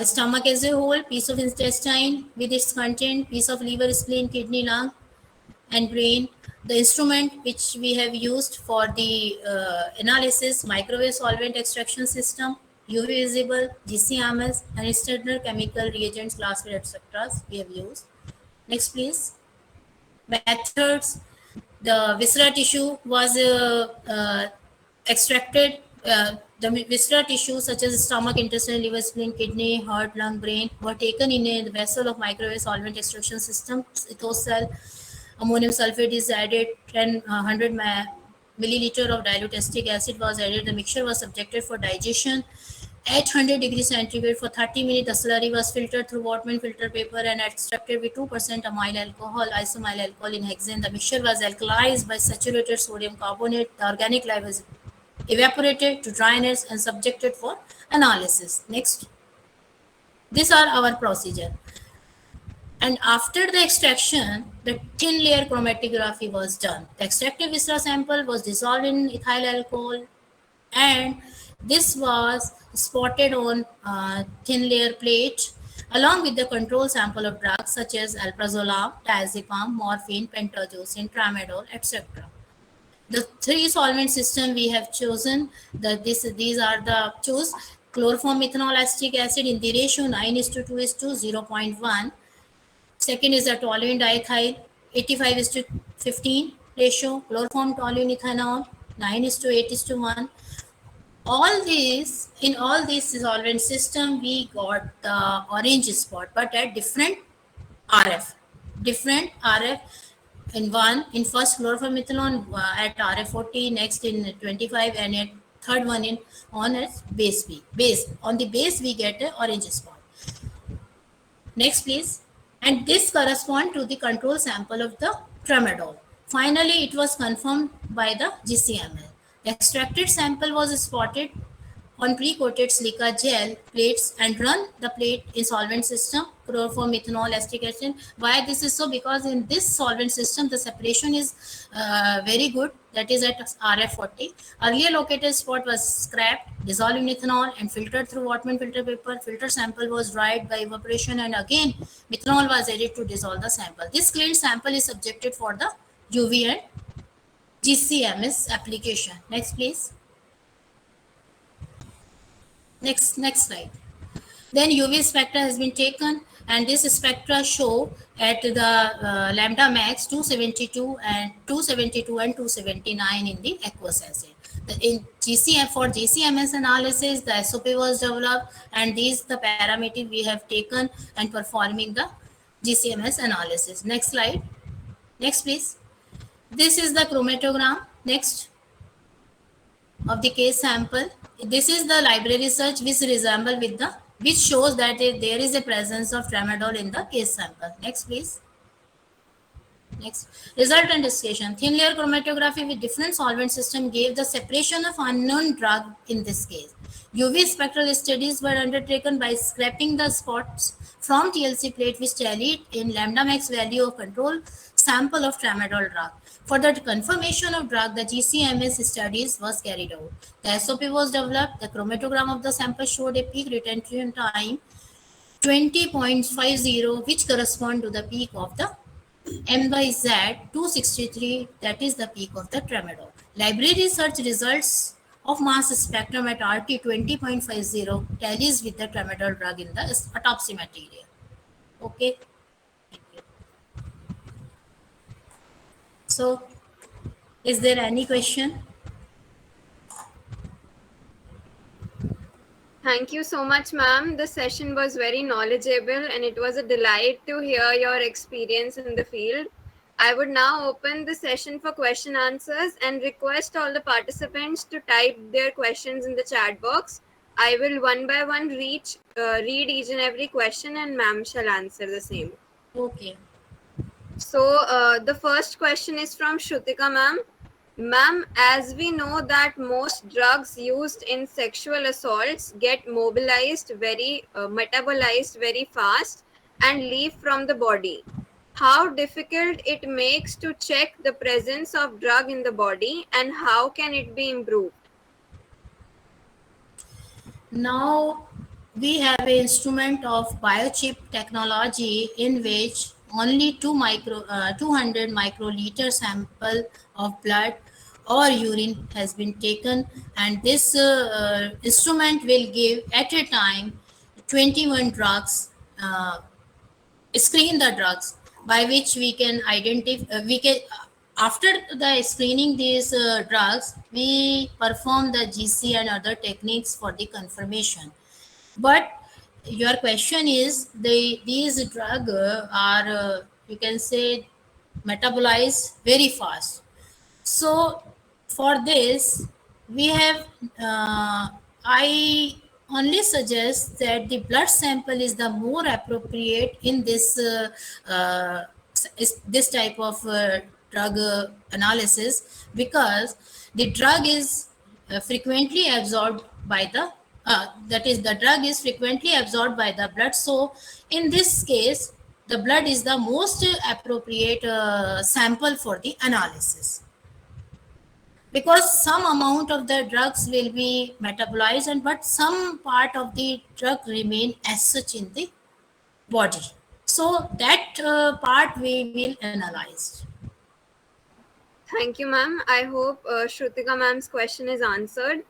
stomach as a whole, piece of intestine with its content, piece of liver, spleen, kidney, lung, and brain. The instrument which we have used for the analysis, microwave solvent extraction system, UV visible, GCMS, and external chemical reagents, glassware, etc. we have used. Next, please. Methods. The viscera tissue was extracted. The viscera tissue such as stomach, intestine, liver, spleen, kidney, heart, lung, brain were taken in a vessel of microwave solvent extraction system. Cell, ammonium sulfate is added, 100 milliliter of dilute acetic acid was added. The mixture was subjected for digestion at 100 degrees centigrade for 30 minutes. The slurry was filtered through Wortman filter paper and extracted with 2% amyl alcohol, isomyl alcohol in hexane. The mixture was alkalized by saturated sodium carbonate. The organic lye was evaporated to dryness and subjected for analysis. Next. These are our procedure. And after the extraction, the thin layer chromatography was done. The extracted viscera sample was dissolved in ethyl alcohol, and this was spotted on thin layer plate along with the control sample of drugs such as alprazolam, diazepam, morphine, pentazocine, tramadol, etc. The three solvent system we have chosen, these are the choose chloroform methanol acetic acid in the ratio 9:2:0.1. 2 is the toluene diethyl 85:15 ratio, chloroform toluene ethanol 9:8:1. All these, in all these solvent system, we got the orange spot, but at different RF. In first chlorofluormethanol at RF 40, next in 25, and at third one in on its base B. On the base we get an orange spot. Next, please. And this correspond to the control sample of the tramadol. Finally, it was confirmed by the GCML. The extracted sample was spotted on pre-coated silica gel plates and run the plate in solvent system, chloroform methanol acetic acid. Why this is so? Because in this solvent system, the separation is very good, that is at RF40. Earlier located spot was scrapped, dissolved in ethanol and filtered through Wortman filter paper. Filter sample was dried by evaporation and again methanol was added to dissolve the sample. This cleaned sample is subjected for the UV and GCMS application. Next, please. Next slide. Then UV spectra has been taken, and this spectra show at the lambda max 272 and 279 in the aqueous acid. In for GCMS analysis, the SOP was developed, and these the parameters we have taken and performing the GCMS analysis. Next slide. Next, please. This is the chromatogram. Next, of the case sample. This is the library search which resemble with the which shows that there is a presence of tramadol in the case sample. Next, please. Next, result and discussion. Thin layer chromatography with different solvent system gave the separation of unknown drug in this case. UV spectral studies were undertaken by scraping the spots from TLC plate which tallied in lambda max value of control sample of tramadol drug. For the confirmation of drug, the GCMS studies was carried out. The SOP was developed. The chromatogram of the sample showed a peak retention time 20.50, which correspond to the peak of the M by Z 263, that is the peak of the tramadol. Library research results of mass spectrum at RT 20.50 tallies with the tramadol drug in the autopsy material. Okay. Thank you. So, is there any question? Thank you so much, ma'am. The session was very knowledgeable and it was a delight to hear your experience in the field. I would now open the session for question answers and request all the participants to type their questions in the chat box. I will one by one read each and every question and ma'am shall answer the same. Okay. So the first question is from Shrutika ma'am. Ma'am, as we know that most drugs used in sexual assaults get metabolized very fast and leave from the body. How difficult it makes to check the presence of drug in the body and how can it be improved? Now we have an instrument of biochip technology in which only 200 microliter sample of blood or urine has been taken, and this instrument will give at a time 21 drugs, screen the drugs by which we can identify we can after the screening these drugs we perform the GC and other techniques for the confirmation. But your question is these drugs are you can say metabolized very fast. So for this, we have, I only suggest that the blood sample is the more appropriate in this this type of drug analysis, because the drug is frequently absorbed by the that is the drug is frequently absorbed by the blood. So in this case, the blood is the most appropriate sample for the analysis, because some amount of the drugs will be metabolized and but some part of the drug remain as such in the body. So that part we will analyze. Thank you, ma'am. I hope Shrutika ma'am's question is answered.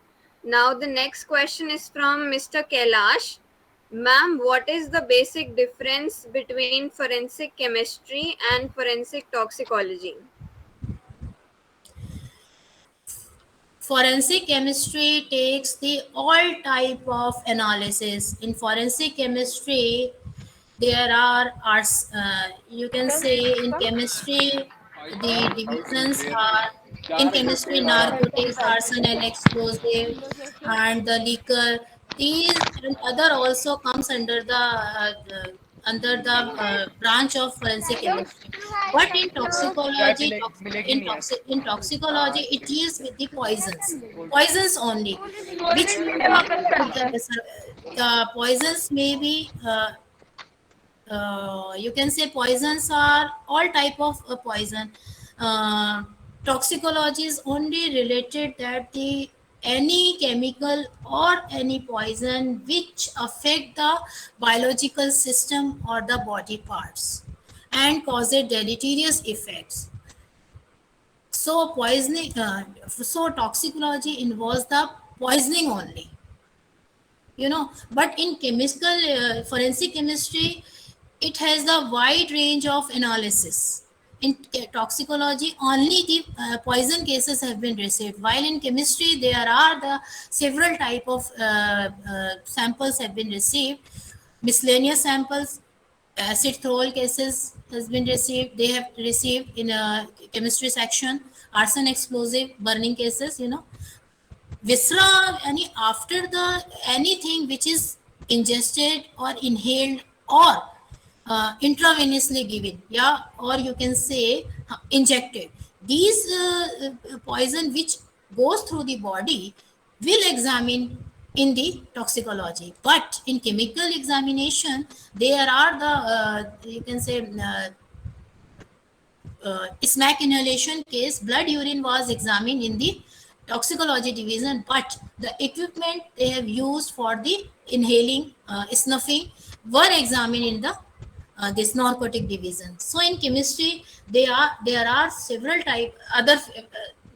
Now, the next question is from Mr. Kailash. Ma'am, what is the basic difference between forensic chemistry and forensic toxicology? Forensic chemistry takes the all type of analysis. In forensic chemistry, there are you can say in chemistry the divisions are in chemistry narcotics, arson and explosive, and the liquor. These and other also comes under the branch of forensic chemistry. But in toxicology, in toxicology, it deals with the poisons only, which may the poisons may be you can say poisons are all type of poison. Uh, Toxicology is only related that the any chemical or any poison which affect the biological system or the body parts and causes deleterious effects. So poisoning, so toxicology involves the poisoning only, you know. But in chemical forensic chemistry, it has a wide range of analysis. In toxicology, only the poison cases have been received, while in chemistry there are the several type of samples have been received, miscellaneous samples, acid throwal cases has been received. They have received in a chemistry section. Arson explosive burning cases, viscera, any after the anything which is ingested or inhaled or intravenously given, yeah, or you can say injected. These poison which goes through the body will examine in the toxicology, but in chemical examination there are the you can say smack inhalation case, blood urine was examined in the toxicology division, but the equipment they have used for the inhaling, snuffing were examined in the this narcotic division. So in chemistry, there are several type other.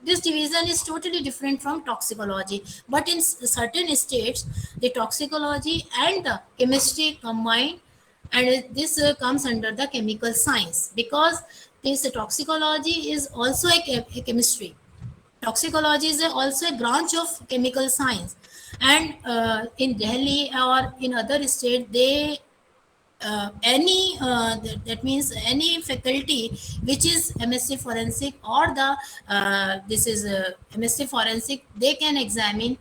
This division is totally different from toxicology, but in certain states, the toxicology and the chemistry combine, and this comes under the chemical science, because this toxicology is also a chemistry. Toxicology is also a branch of chemical science, and in Delhi or in other states, they that means any faculty which is MSc forensic or the this is MSc forensic, they can examine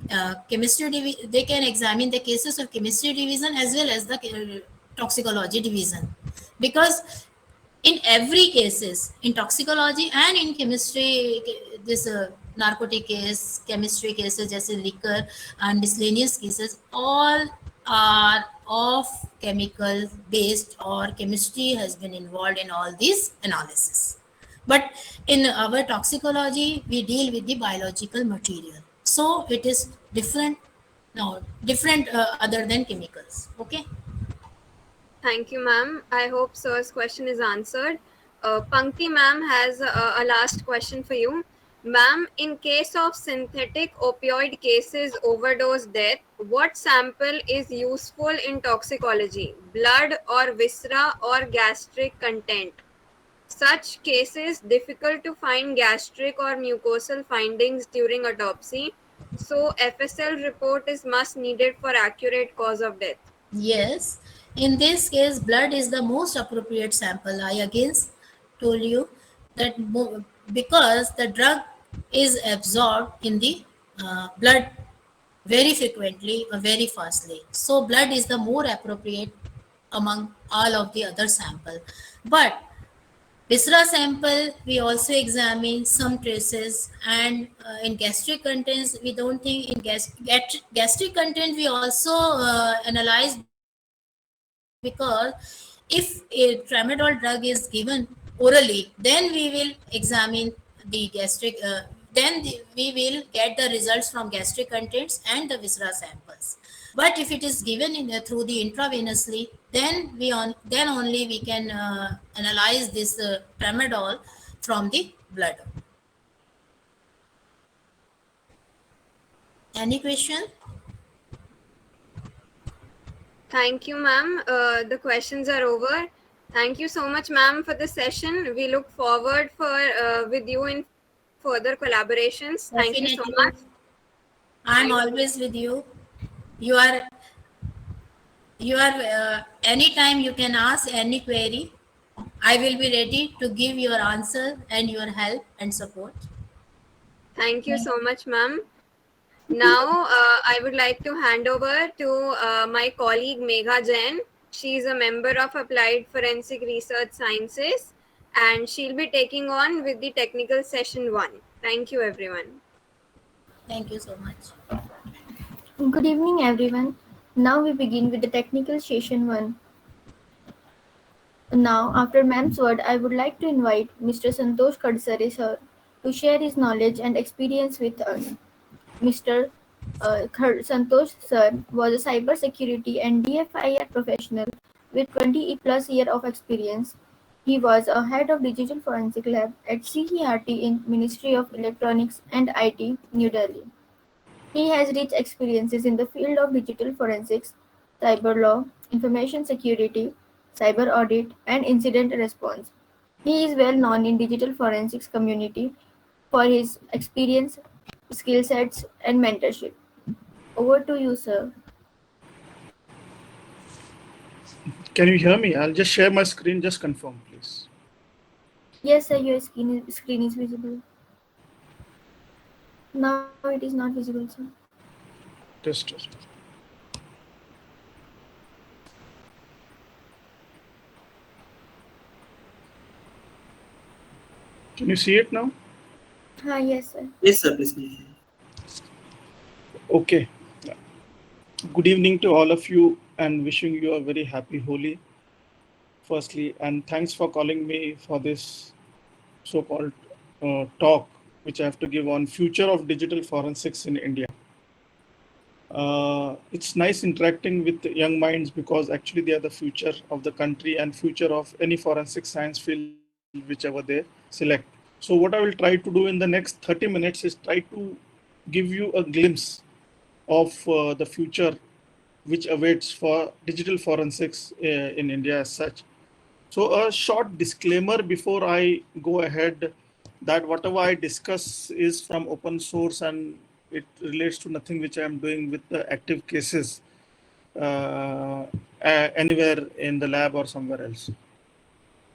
they can examine the cases of chemistry division as well as the toxicology division, because in every cases in toxicology and in chemistry, this narcotic case, chemistry cases as liquor and miscellaneous cases, all are of chemical based, or chemistry has been involved in all these analysis. But in our toxicology we deal with the biological material, so it is different, no different other than chemicals. Okay. Thank you, ma'am. I hope sir's question is answered. Pankti ma'am has a last question for you. Ma'am, in case of synthetic opioid cases overdose death, what sample is useful in toxicology? Blood or viscera or gastric content? Such cases difficult to find gastric or mucosal findings during autopsy, so FSL report is must needed for accurate cause of death. Yes, in this case, blood is the most appropriate sample. I again told you that because the drug is absorbed in the blood very frequently or very fastly. So, blood is the more appropriate among all of the other sample. But viscera sample, we also examine some traces, and in gastric contents, we don't think in gastric content we also analyze, because if a tramadol drug is given orally, then we will examine the gastric, we will get the results from gastric contents and the viscera samples. But if it is given through the intravenously, then only we can analyze this tramadol from the blood. Any question? Thank you, ma'am. The questions are over. Thank you so much, ma'am, for the session. We look forward for with you in further collaborations. Thank you so much. Definitely. Thank I'm you. always with you. You are anytime you can ask any query. I will be ready to give your answer and your help and support. Thank you so much, ma'am. Now, I would like to hand over to my colleague Megha Jain. She is a member of Applied Forensic Research Sciences, and she'll be taking on with the technical session 1. Thank you, everyone. Thank you so much. Good evening, everyone. Now we begin with the technical session 1. Now, after ma'am's word, I would like to invite Mr. Santosh Kadsare sir to share his knowledge and experience with us. Mr. Santosh sir was a cyber security and DFIR professional with 20 plus years of experience. He was a head of digital forensic lab at CERT in Ministry of Electronics and IT, New Delhi. He has rich experiences in the field of digital forensics, cyber law, information security, cyber audit, and incident response. He is well known in digital forensics community for his experience, skill sets, and mentorship. Over to you, sir. Can you hear me? I'll just share my screen. Just confirm, please. Yes, sir, your screen is visible. Now it is not visible, sir. Just. Can you see it now? Yes, sir. Yes, sir, please continue. Okay. Good evening to all of you and wishing you a very happy Holi. Firstly, and thanks for calling me for this so-called talk, which I have to give on future of digital forensics in India. It's nice interacting with young minds because actually they are the future of the country and future of any forensic science field, whichever they select. So what I will try to do in the next 30 minutes is try to give you a glimpse of the future which awaits for digital forensics in India as such. So a short disclaimer before I go ahead that whatever I discuss is from open source and it relates to nothing which I am doing with the active cases anywhere in the lab or somewhere else.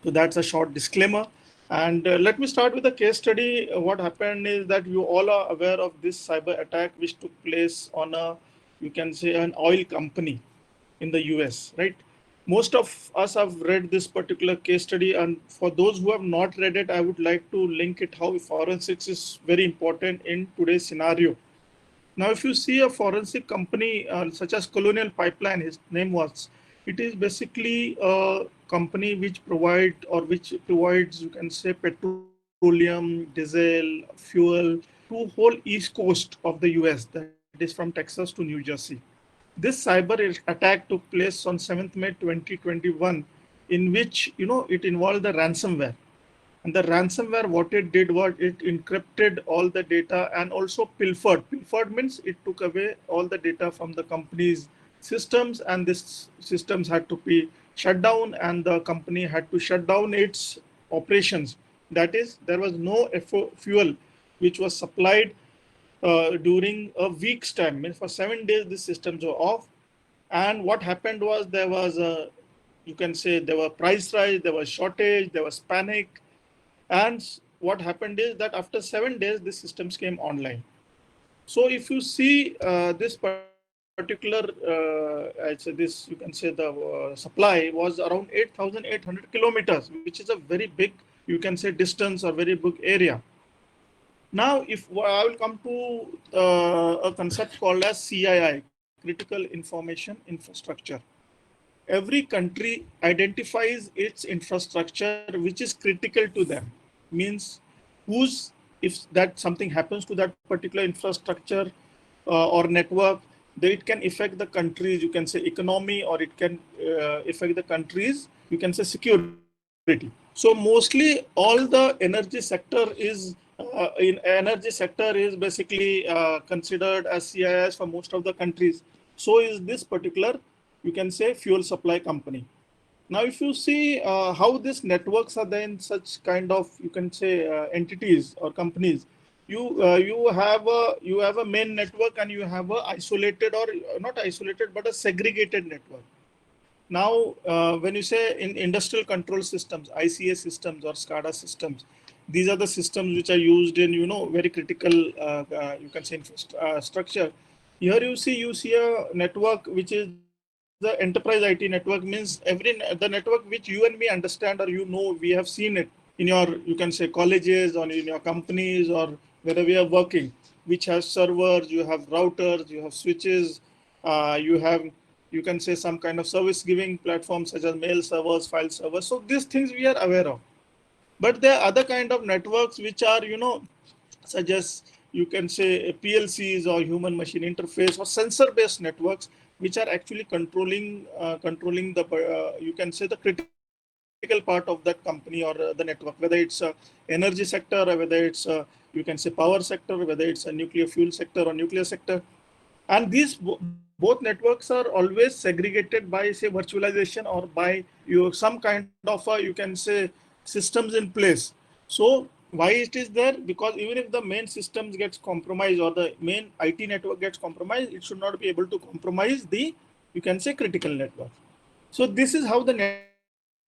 So that's a short disclaimer. And let me start with a case study. What happened is that you all are aware of this cyber attack which took place on a, you can say, an oil company in the US, right? Most of us have read this particular case study, and for those who have not read it, I would like to link it how forensics is very important in today's scenario. Now, if you see a forensic company such as Colonial Pipeline, his name was, it is basically a company which provides, you can say, petroleum, diesel, fuel to whole east coast of the US, that is from Texas to New Jersey. This cyber attack took place on 7th May 2021, in which it involved the ransomware. And the ransomware, what it did was it encrypted all the data and also pilfered. Pilfered means it took away all the data from the company's systems, and these systems had to be shut down, and the company had to shut down its operations. That is, there was no fuel which was supplied during a week's time. Means for 7 days, the systems were off. And what happened was there was a, you can say, there were price rise, there was shortage, there was panic. And what happened is that after 7 days, the systems came online. So if you see this particular, this, you can say the supply was around 8,800 kilometers, which is a very big, you can say, distance or very big area. Now, if I will come to a concept called as CII, Critical Information Infrastructure. Every country identifies its infrastructure which is critical to them. Means if that something happens to that particular infrastructure or network, it can affect the country's, you can say, economy, or it can affect the country's, you can say, security. So mostly all the energy sector is basically considered as CIS for most of the countries. So is this particular, you can say, fuel supply company. Now, if you see how these networks are then such kind of, you can say, entities or companies, you have a main network and you have a isolated, or not isolated, but a segregated network. Now, when you say in industrial control systems, ICA systems or SCADA systems, these are the systems which are used in, very critical, you can say, structure. Here you see a network which is the enterprise IT network. Means the network which you and me understand, or we have seen it in your, you can say, colleges or in your companies or wherever you are working, which has servers, you have routers, you have switches, you have, you can say, some kind of service giving platforms such as mail servers, file servers. So these things we are aware of. But there are other kind of networks which are, such as, you can say, PLCs or human machine interface or sensor based networks, which are actually controlling the, you can say, the critical part of that company or the network, whether it's a energy sector or whether it's a, you can say, power sector, whether it's a nuclear fuel sector or nuclear sector. And these both networks are always segregated by, say, virtualization or by some kind of a, you can say, systems in place. So why it is there? Because even if the main systems gets compromised or the main IT network gets compromised, it should not be able to compromise the, you can say, critical network. So this is how the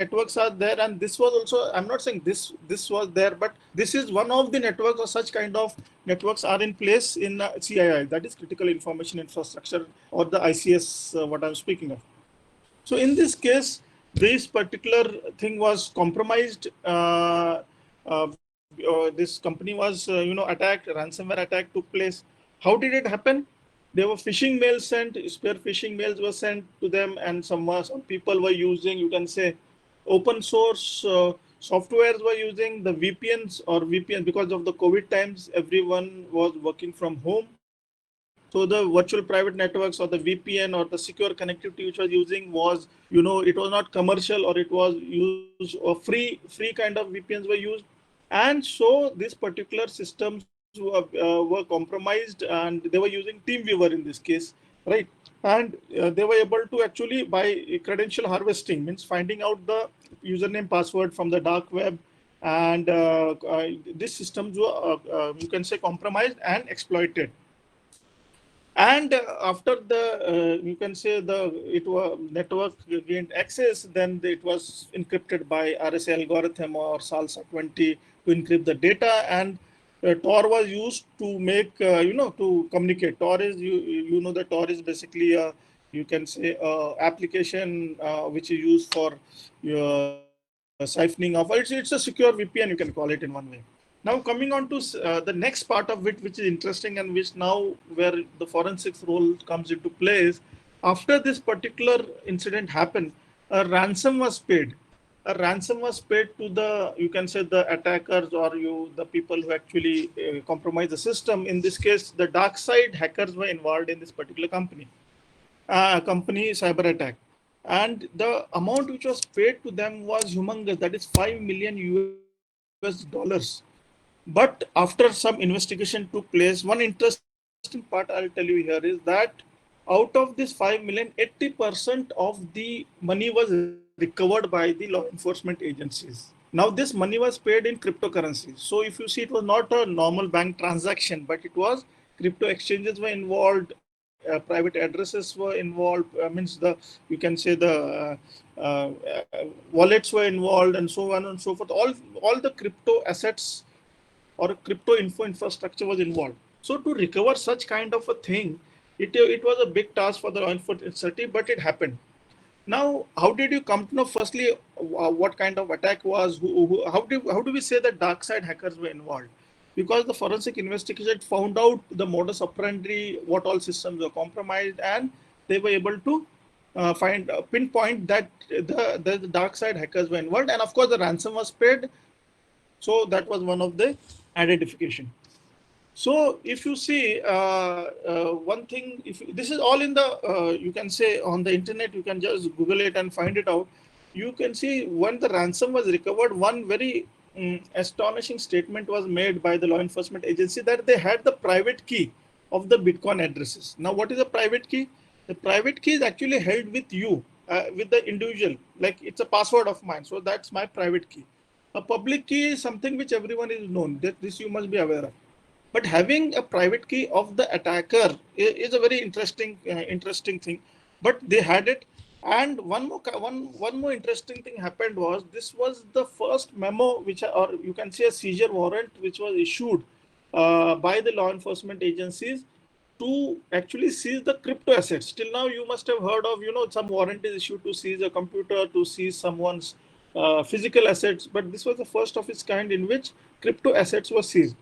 networks are there, and this was also, I'm not saying this was there, but this is one of the networks or such kind of networks are in place in CII, that is Critical Information Infrastructure, or the ICS, what I'm speaking of. So in this case, this particular thing was compromised. This company was, attacked. Ransomware attack took place. How did it happen? There were phishing mails sent. Spear phishing mails were sent to them, and some people were using, you can say, open source softwares were using the VPNs or VPN because of the COVID times. Everyone was working from home. So the virtual private networks or the VPN or the secure connectivity which was using was, it was not commercial, or it was used, or free kind of VPNs were used. And so these particular systems were compromised, and they were using TeamViewer in this case, right? And they were able to actually, by credential harvesting, means finding out the username password from the dark web, and these systems were, you can say, compromised and exploited. And after the, you can say, the it was network gained access, then it was encrypted by RSA algorithm or salsa 20 to encrypt the data, and Tor was used to make, to communicate. Tor is, the Tor is basically a, you can say, application which is used for siphoning off. It's a secure VPN, you can call it in one way. Now coming on to the next part of it, which is interesting, and which now where the forensics role comes into place. After this particular incident happened, a ransom was paid. A ransom was paid to the, you can say, the attackers, or the people who actually compromised the system. In this case, the dark side hackers were involved in this particular company cyber attack. And the amount which was paid to them was humongous, that is 5 million US dollars. But after some investigation took place, one interesting part I'll tell you here is that out of this 5 million, 80% of the money was recovered by the law enforcement agencies. Now, this money was paid in cryptocurrency. So if you see, it was not a normal bank transaction, but it was crypto exchanges were involved, private addresses were involved, means the, you can say, the wallets were involved, and so on and so forth. All the crypto assets or crypto info infrastructure was involved. So to recover such kind of a thing, it was a big task for the law enforcement, but it happened. Now, how did you come to know? Firstly, what kind of attack was? How do we say that dark side hackers were involved? Because the forensic investigation found out the modus operandi, what all systems were compromised, and they were able to find pinpoint that the dark side hackers were involved, and of course the ransom was paid. So that was one of the identification. So if you see one thing, if this is all in the, you can say, on the internet, you can just Google it and find it out. You can see when the ransom was recovered, one very astonishing statement was made by the law enforcement agency, that they had the private key of the Bitcoin addresses. Now, what is a private key? The private key is actually held with you, with the individual. Like, it's a password of mine. So that's my private key. A public key is something which everyone is known. This you must be aware of. But having a private key of the attacker is a very interesting thing. But they had it. And one more interesting thing happened was, this was the first memo which, or you can say a seizure warrant, which was issued by the law enforcement agencies to actually seize the crypto assets. Till now, you must have heard of, some warrant is issued to seize a computer, to seize someone's physical assets. But this was the first of its kind in which crypto assets were seized.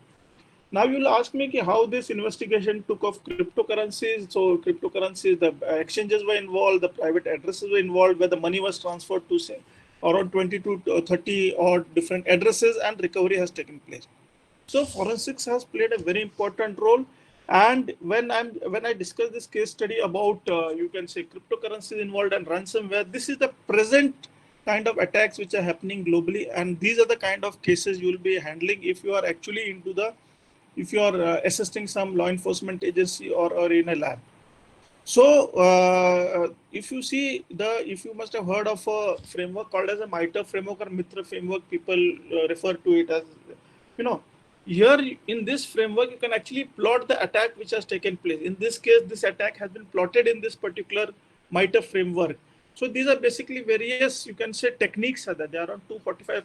Now you'll ask me how this investigation took off cryptocurrencies. So cryptocurrencies, the exchanges were involved, the private addresses were involved, where the money was transferred to, say, around 20 to 30 or different addresses, and recovery has taken place. So forensics has played a very important role. And when I discuss this case study about, you can say, cryptocurrencies involved and ransomware, this is the present kind of attacks which are happening globally, and these are the kind of cases you will be handling if you are actually if you are assisting some law enforcement agency or in a lab. So if you see if you must have heard of a framework called as a MITRE framework or MITRE framework, people refer to it as, here in this framework, you can actually plot the attack which has taken place. In this case, this attack has been plotted in this particular MITRE framework. So these are basically various, you can say, techniques are there. There are around 245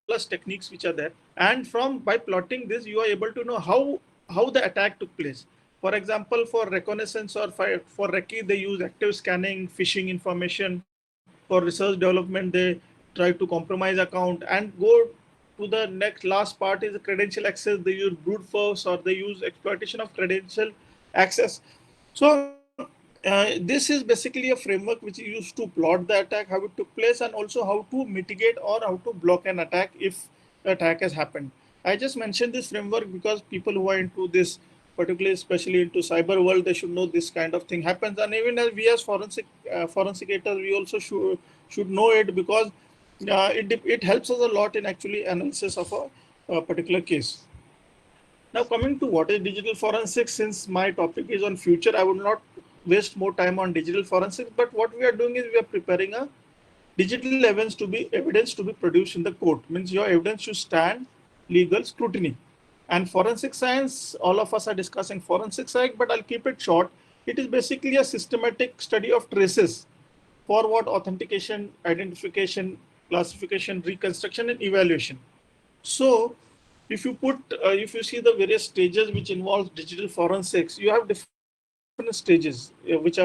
plus techniques which are there. And from by plotting this, you are able to know how the attack took place. For example, for reconnaissance or for recce, they use active scanning, phishing information. For research development, they try to compromise account and go to the next last part is the credential access. They use brute force or they use exploitation of credential access. So this is basically a framework which is used to plot the attack, how it took place, and also how to mitigate or how to block an attack if attack has happened. I just mentioned this framework because people who are into this, particularly especially into cyber world, they should know this kind of thing happens. And even as we as forensicators, we also should know it because it helps us a lot in actually analysis of a particular case. Now coming to what is digital forensics, since my topic is on future, I would not waste more time on digital forensics. But what we are doing is we are preparing a digital evidence to be produced in the court. Means your evidence should stand legal scrutiny. And forensic science, all of us are discussing forensic science, but I'll keep it short. It is basically a systematic study of traces for what authentication, identification, classification, reconstruction, and evaluation. So, if you see the various stages which involve digital forensics, you have different stages which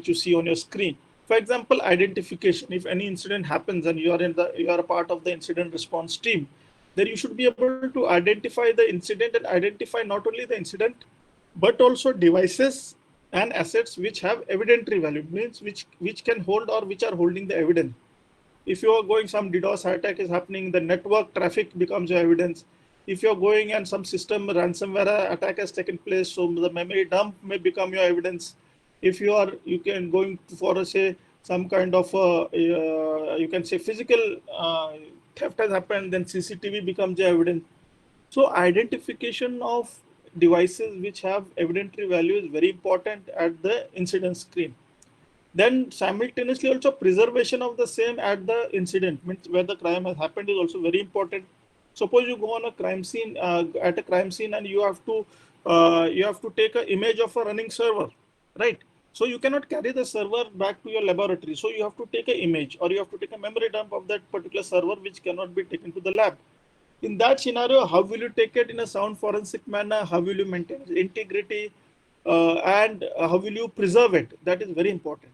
you see on your screen. For example, identification. If any incident happens and you are a part of the incident response team, then you should be able to identify the incident and identify not only the incident but also devices and assets which have evidentiary value, means which can hold or which are holding the evidence. If you are going, some DDoS attack is happening, the network traffic becomes your evidence. If you're going and some system ransomware attack has taken place, so the memory dump may become your evidence. If you can going for say some kind of you can say physical theft has happened, then CCTV becomes your evidence. So identification of devices which have evidentiary value is very important at the incident screen. Then simultaneously also preservation of the same at the incident, means where the crime has happened, is also very important. Suppose you go on a crime scene at a crime scene and you have to take an image of a running server, right? So you cannot carry the server back to your laboratory, so you have to take an image or you have to take a memory dump of that particular server which cannot be taken to the lab. In that scenario, how will you take it in a sound forensic manner? How will you maintain integrity, and how will you preserve it? That is very important.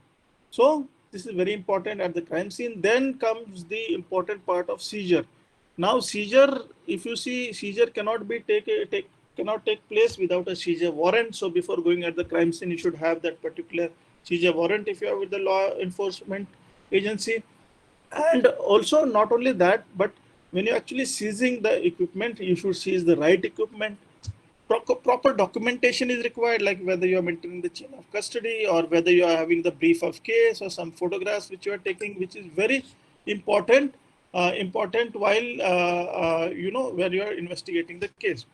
So this is very important at the crime scene. Then comes the important part of seizure. Now seizure, if you see, seizure cannot take place without a seizure warrant. So before going at the crime scene, you should have that particular seizure warrant if you are with the law enforcement agency. And also not only that, but when you're actually seizing the equipment, you should seize the right equipment. Proper documentation is required, like whether you are maintaining the chain of custody or whether you are having the brief of case or some photographs which you are taking, which is very important while where you are investigating the case.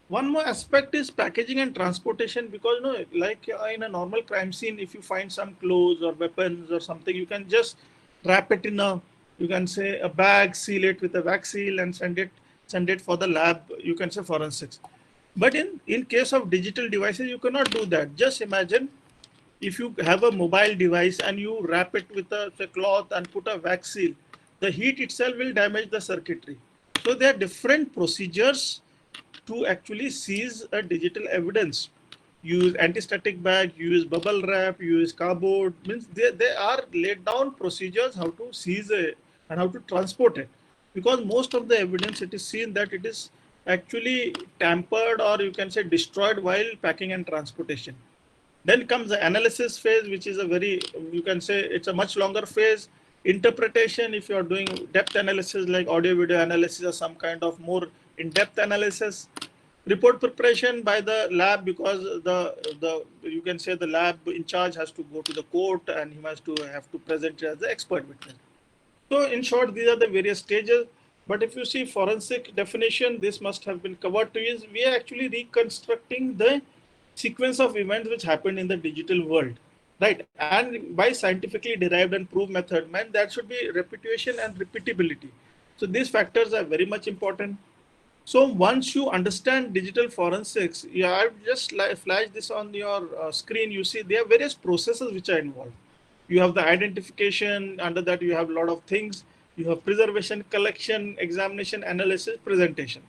One more aspect is packaging and transportation, because like in a normal crime scene, if you find some clothes or weapons or something, you can just wrap it in you can say a bag, seal it with a wax seal, and send it for the lab. You can say forensics. But in case of digital devices, you cannot do that. Just imagine if you have a mobile device and you wrap it with a cloth and put a wax seal, the heat itself will damage the circuitry. So there are different procedures to actually seize a digital evidence. Use anti-static bag, use bubble wrap, use cardboard. Means they are laid down procedures how to seize it and how to transport it. Because most of the evidence, it is seen that it is actually tampered or you can say destroyed while packing and transportation. Then comes the analysis phase, which is a very, you can say it's a much longer phase. Interpretation, if you are doing depth analysis like audio video analysis or some kind of more in-depth analysis. Report preparation by the lab, because the you can say the lab in charge has to go to the court and he has to have to present as the expert witness. So in short, these are the various stages. But if you see forensic definition, this must have been covered to is we are actually reconstructing the sequence of events which happened in the digital world, right? And by scientifically derived and proved method, man, that should be repetition and repeatability. So these factors are very much important. So once you understand digital forensics, I've just flashed this on your screen. You see there are various processes which are involved. You have the identification, under that you have a lot of things. You have preservation, collection, examination, analysis, presentation.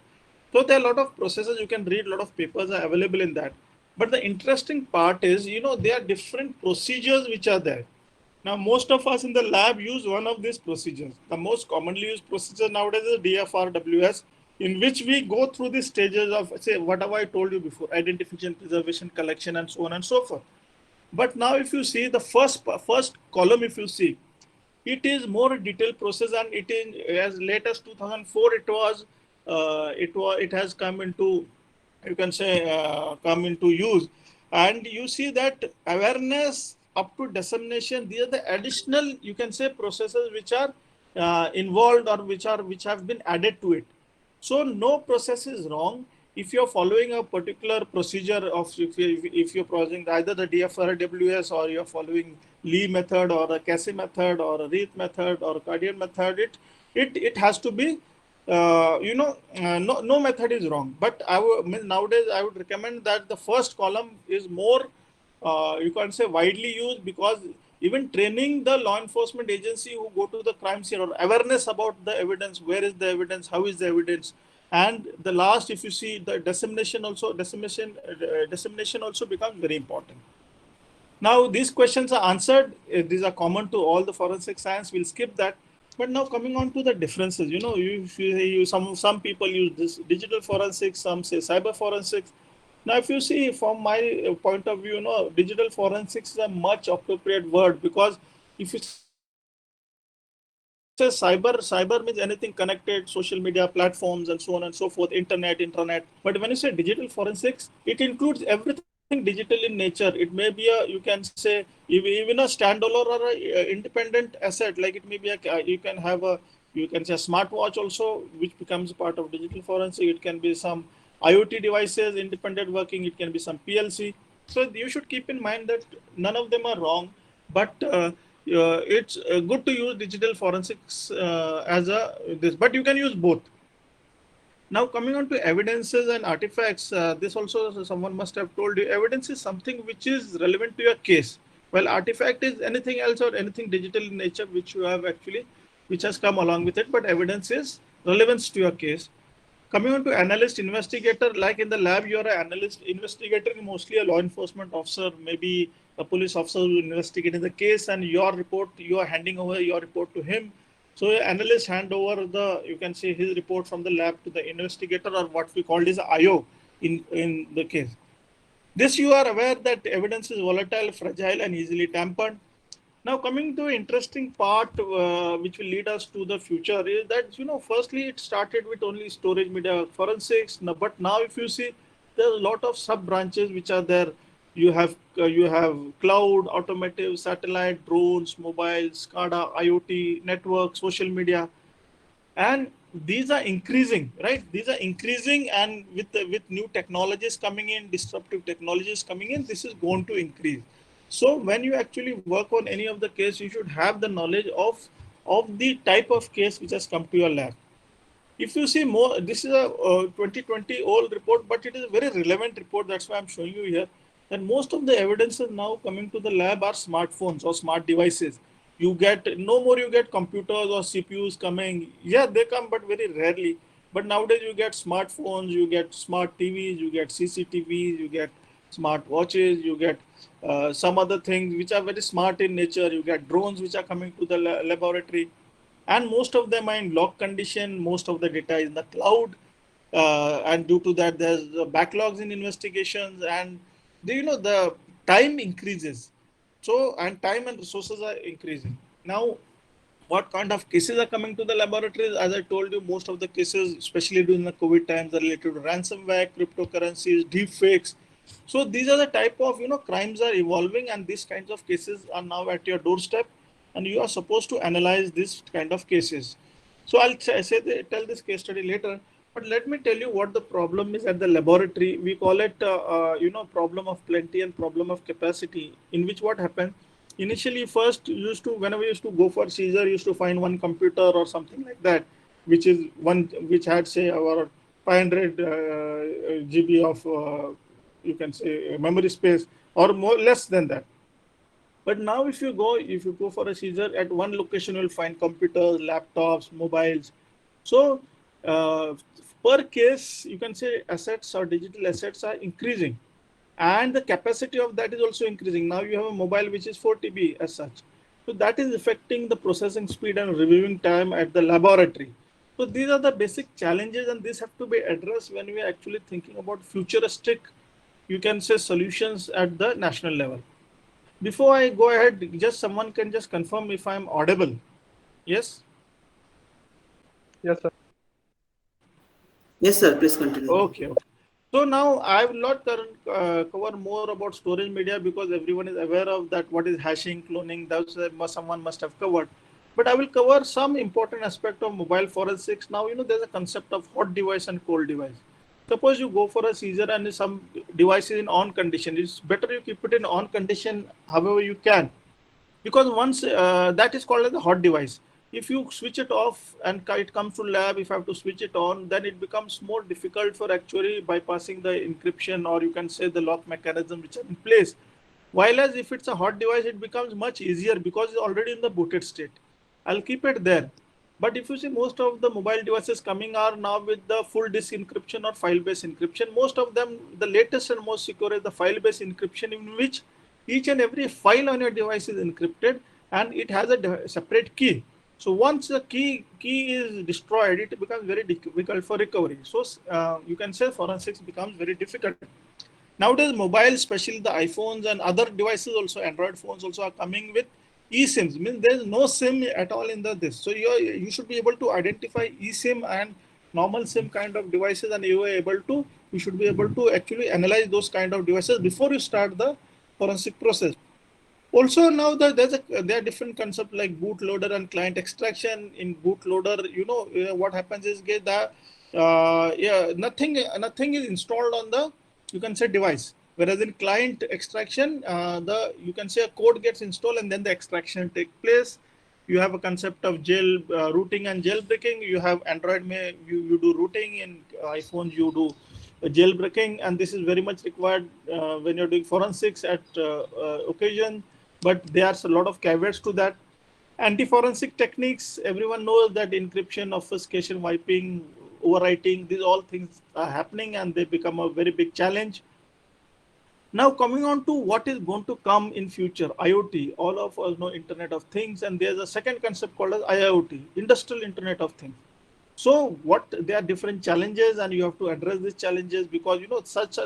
So there are a lot of processes, you can read, a lot of papers are available in that. But the interesting part is, there are different procedures which are there. Now, most of us in the lab use one of these procedures. The most commonly used procedure nowadays is DFRWS, in which we go through the stages of, say, whatever I told you before: identification, preservation, collection, and so on and so forth. But now, if you see the first column, if you see, it is more detailed process, and it is as late as 2004. It has come into, you can say, come into use, and you see that awareness up to dissemination. These are the additional, you can say, processes which are involved, or which have been added to it. So no process is wrong if you're following a particular procedure of, if you're following either the DFRWS, or you're following Lee method, or a Casey method, or a Reith method, or a Cardian method. It has to be, no method is wrong. But nowadays I would recommend that the first column is more, you can say, widely used, because even training the law enforcement agency who go to the crime scene, or awareness about the evidence, where is the evidence, how is the evidence, and the last, if you see, the dissemination also becomes very important. Now, these questions are answered. These are common to all the forensic science. We'll skip that. But now, coming on to the differences, some people use this digital forensics, some say cyber forensics. Now, if you see, from my point of view, digital forensics is a much appropriate word, because if you say cyber means anything connected, social media platforms, and so on and so forth, internet. But when you say digital forensics, it includes everything digital in nature. It may be a, you can say, even a standalone or a independent asset. Like, it may be you can say a smartwatch also, which becomes part of digital forensic. It can be some IoT devices, independent working. It can be some PLC. So you should keep in mind that none of them are wrong, but it's good to use digital forensics as a this. But you can use both. Now, coming on to evidences and artifacts, this also someone must have told you. Evidence is something which is relevant to your case. Well, artifact is anything else, or anything digital in nature which you have actually, which has come along with it. But evidence is relevance to your case. Coming on to analyst, investigator, like in the lab, you're an analyst. Investigator is mostly a law enforcement officer, maybe a police officer who investigating the case, and you are handing over your report to him. So analysts hand over you can say, his report from the lab to the investigator, or what we call is IO in the case. This, you are aware that evidence is volatile, fragile, and easily tampered. Now, coming to interesting part, which will lead us to the future, is that, firstly, it started with only storage media forensics. But now, if you see, there's a lot of sub branches which are there. You have cloud, automotive, satellite, drones, mobiles, SCADA, IoT, network, social media, and these are increasing, right? These are increasing, and with new technologies coming in, disruptive technologies coming in, this is going to increase. So when you actually work on any of the case, you should have the knowledge of the type of case which has come to your lab. If you see more, this is a 2020 old report, but it is a very relevant report. That's why I'm showing you here. That most of the evidences now coming to the lab are smartphones or smart devices. You get no more. You get computers or CPUs coming. Yeah, they come, but very rarely. But nowadays you get smartphones, you get smart TVs, you get CCTVs, you get smart watches, you get some other things which are very smart in nature. You get drones which are coming to the laboratory, and most of them are in lock condition. Most of the data is in the cloud, and due to that, there's backlogs in investigations, and the time increases. So, and time and resources are increasing. Now, what kind of cases are coming to the laboratories? As I told you, most of the cases, especially during the COVID times, are related to ransomware, cryptocurrencies, deepfakes. So these are the type of crimes are evolving, and these kinds of cases are now at your doorstep, and you are supposed to analyze this kind of cases. So I'll tell this case study later, but let me tell you what the problem is at the laboratory. We call it problem of plenty and problem of capacity. In which what happened? Initially, first whenever you used to go for seizure, you used to find one computer or something like that, which had, say, about 500 GB of you can say memory space, or more less than that. But now if you go for a seizure at one location, you'll find computers, laptops, mobiles. So uh, per case, you can say assets or digital assets are increasing, and the capacity of that is also increasing. Now you have a mobile which is 4 TB as such. So that is affecting the processing speed and reviewing time at the laboratory. So these are the basic challenges, and these have to be addressed when we are actually thinking about futuristic, you can say, solutions at the national level. Before I go ahead, just someone can just confirm if I'm audible. Yes? Yes, sir. Yes, sir. Please continue. Okay. So now I will not cover more about storage media because everyone is aware of that. What is hashing, cloning? That's someone must have covered. But I will cover some important aspect of mobile forensics. Now there's a concept of hot device and cold device. Suppose you go for a seizure and some device is in on condition. It's better you keep it in on condition however you can, because once that is called as a hot device. If you switch it off and it comes to lab, if I have to switch it on, then it becomes more difficult for actually bypassing the encryption, or you can say the lock mechanism which are in place. While as if it's a hot device, it becomes much easier because it's already in the booted state. I'll keep it there. But if you see, most of the mobile devices coming are now with the full disk encryption or file-based encryption. Most of them, the latest and most secure is the file-based encryption, in which each and every file on your device is encrypted and it has a separate key. So once the key is destroyed, it becomes very difficult for recovery. So you can say forensics becomes very difficult. Nowadays, mobile, especially the iPhones and other devices also, Android phones also are coming with eSIMs. Means there is no SIM at all in this. So you should be able to identify eSIM and normal SIM kind of devices, and you should be able to actually analyze those kind of devices before you start the forensic process. Also, now there are different concepts like bootloader and client extraction. In bootloader, what happens is nothing is installed on the, you can say, device. Whereas in client extraction, you can say a code gets installed and then the extraction take place. You have a concept of jail routing and jailbreaking. You have Android, you do routing. In iPhones you do jailbreaking, and this is very much required when you're doing forensics at occasion. But there's a lot of caveats to that. Anti-forensic techniques, everyone knows that encryption, obfuscation, wiping, overwriting, these all things are happening and they become a very big challenge. Now coming on to what is going to come in future, IoT. All of us know Internet of Things, and there's a second concept called as IIoT, Industrial Internet of Things. So there are different challenges, and you have to address these challenges because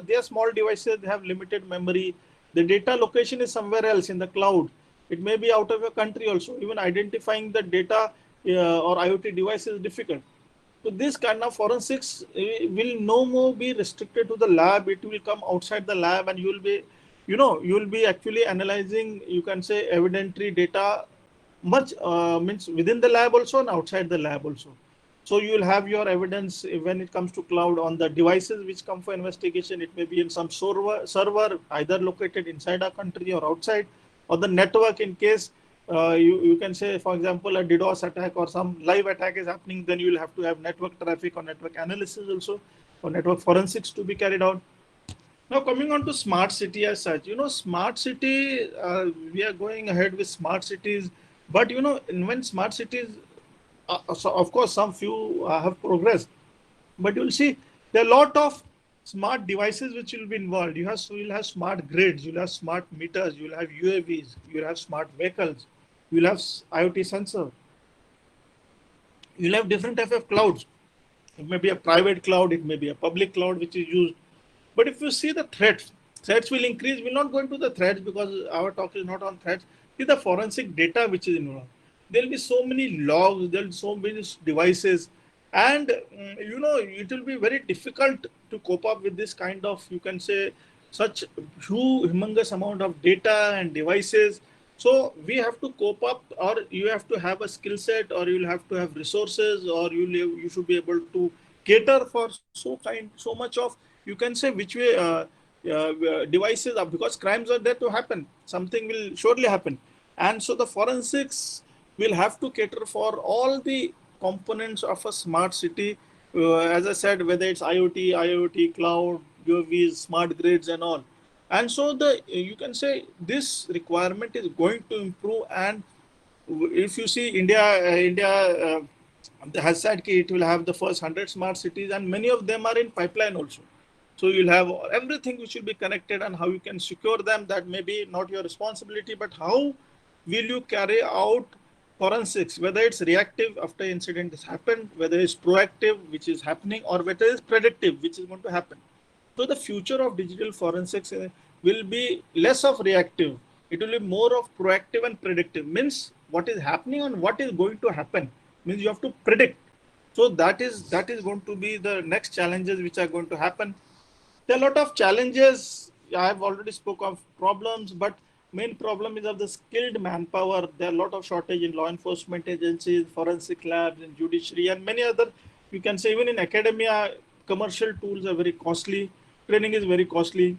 they are small devices, they have limited memory. The data location is somewhere else in the cloud. It may be out of your country also. Even identifying the data or IoT device is difficult. So this kind of forensics will no more be restricted to the lab. It will come outside the lab, and you will be actually analyzing, you can say, evidentiary data much means within the lab also and outside the lab also. So you will have your evidence when it comes to cloud on the devices which come for investigation. It may be in some server either located inside our country or outside, or the network in case you can say, for example, a DDoS attack or some live attack is happening, then you will have to have network traffic or network analysis also, or network forensics to be carried out. Now coming on to smart city as such, smart city, we are going ahead with smart cities, but when smart cities, so of course some few have progressed, but you'll see there are a lot of smart devices which will be involved. You'll have smart grids, you'll have smart meters, you'll have UAVs, you'll have smart vehicles, you'll have IoT sensor, you'll have different type of clouds. It may be a private cloud, it may be a public cloud which is used. But if you see the threats will increase. We'll not go into the threats because our talk is not on threats. See the forensic data which is involved. There'll be so many logs, there'll be so many devices, and it will be very difficult to cope up with this kind of, you can say, such humongous amount of data and devices. So we have to cope up, or you have to have a skill set, or you'll have to have resources, or you should be able to cater for so much of, you can say, which way devices are, because crimes are there to happen. Something will surely happen. And so the forensics will have to cater for all the components of a smart city. As I said, whether it's IoT, cloud, UAVs, smart grids and all. And so the you can say this requirement is going to improve. And if you see India has said that it will have the first 100 smart cities, and many of them are in pipeline also. So you'll have everything which will be connected, and how you can secure them, that may be not your responsibility, but how will you carry out forensics, whether it's reactive after incident has happened, whether it's proactive, which is happening, or whether it's predictive, which is going to happen. So the future of digital forensics will be less of reactive. It will be more of proactive and predictive. Means what is happening and what is going to happen. Means you have to predict. So that is going to be the next challenges which are going to happen. There are a lot of challenges. I have already spoke of problems, but main problem is of the skilled manpower. There are a lot of shortage in law enforcement agencies, forensic labs, and judiciary, and many other. You can say even in academia, commercial tools are very costly. Training is very costly.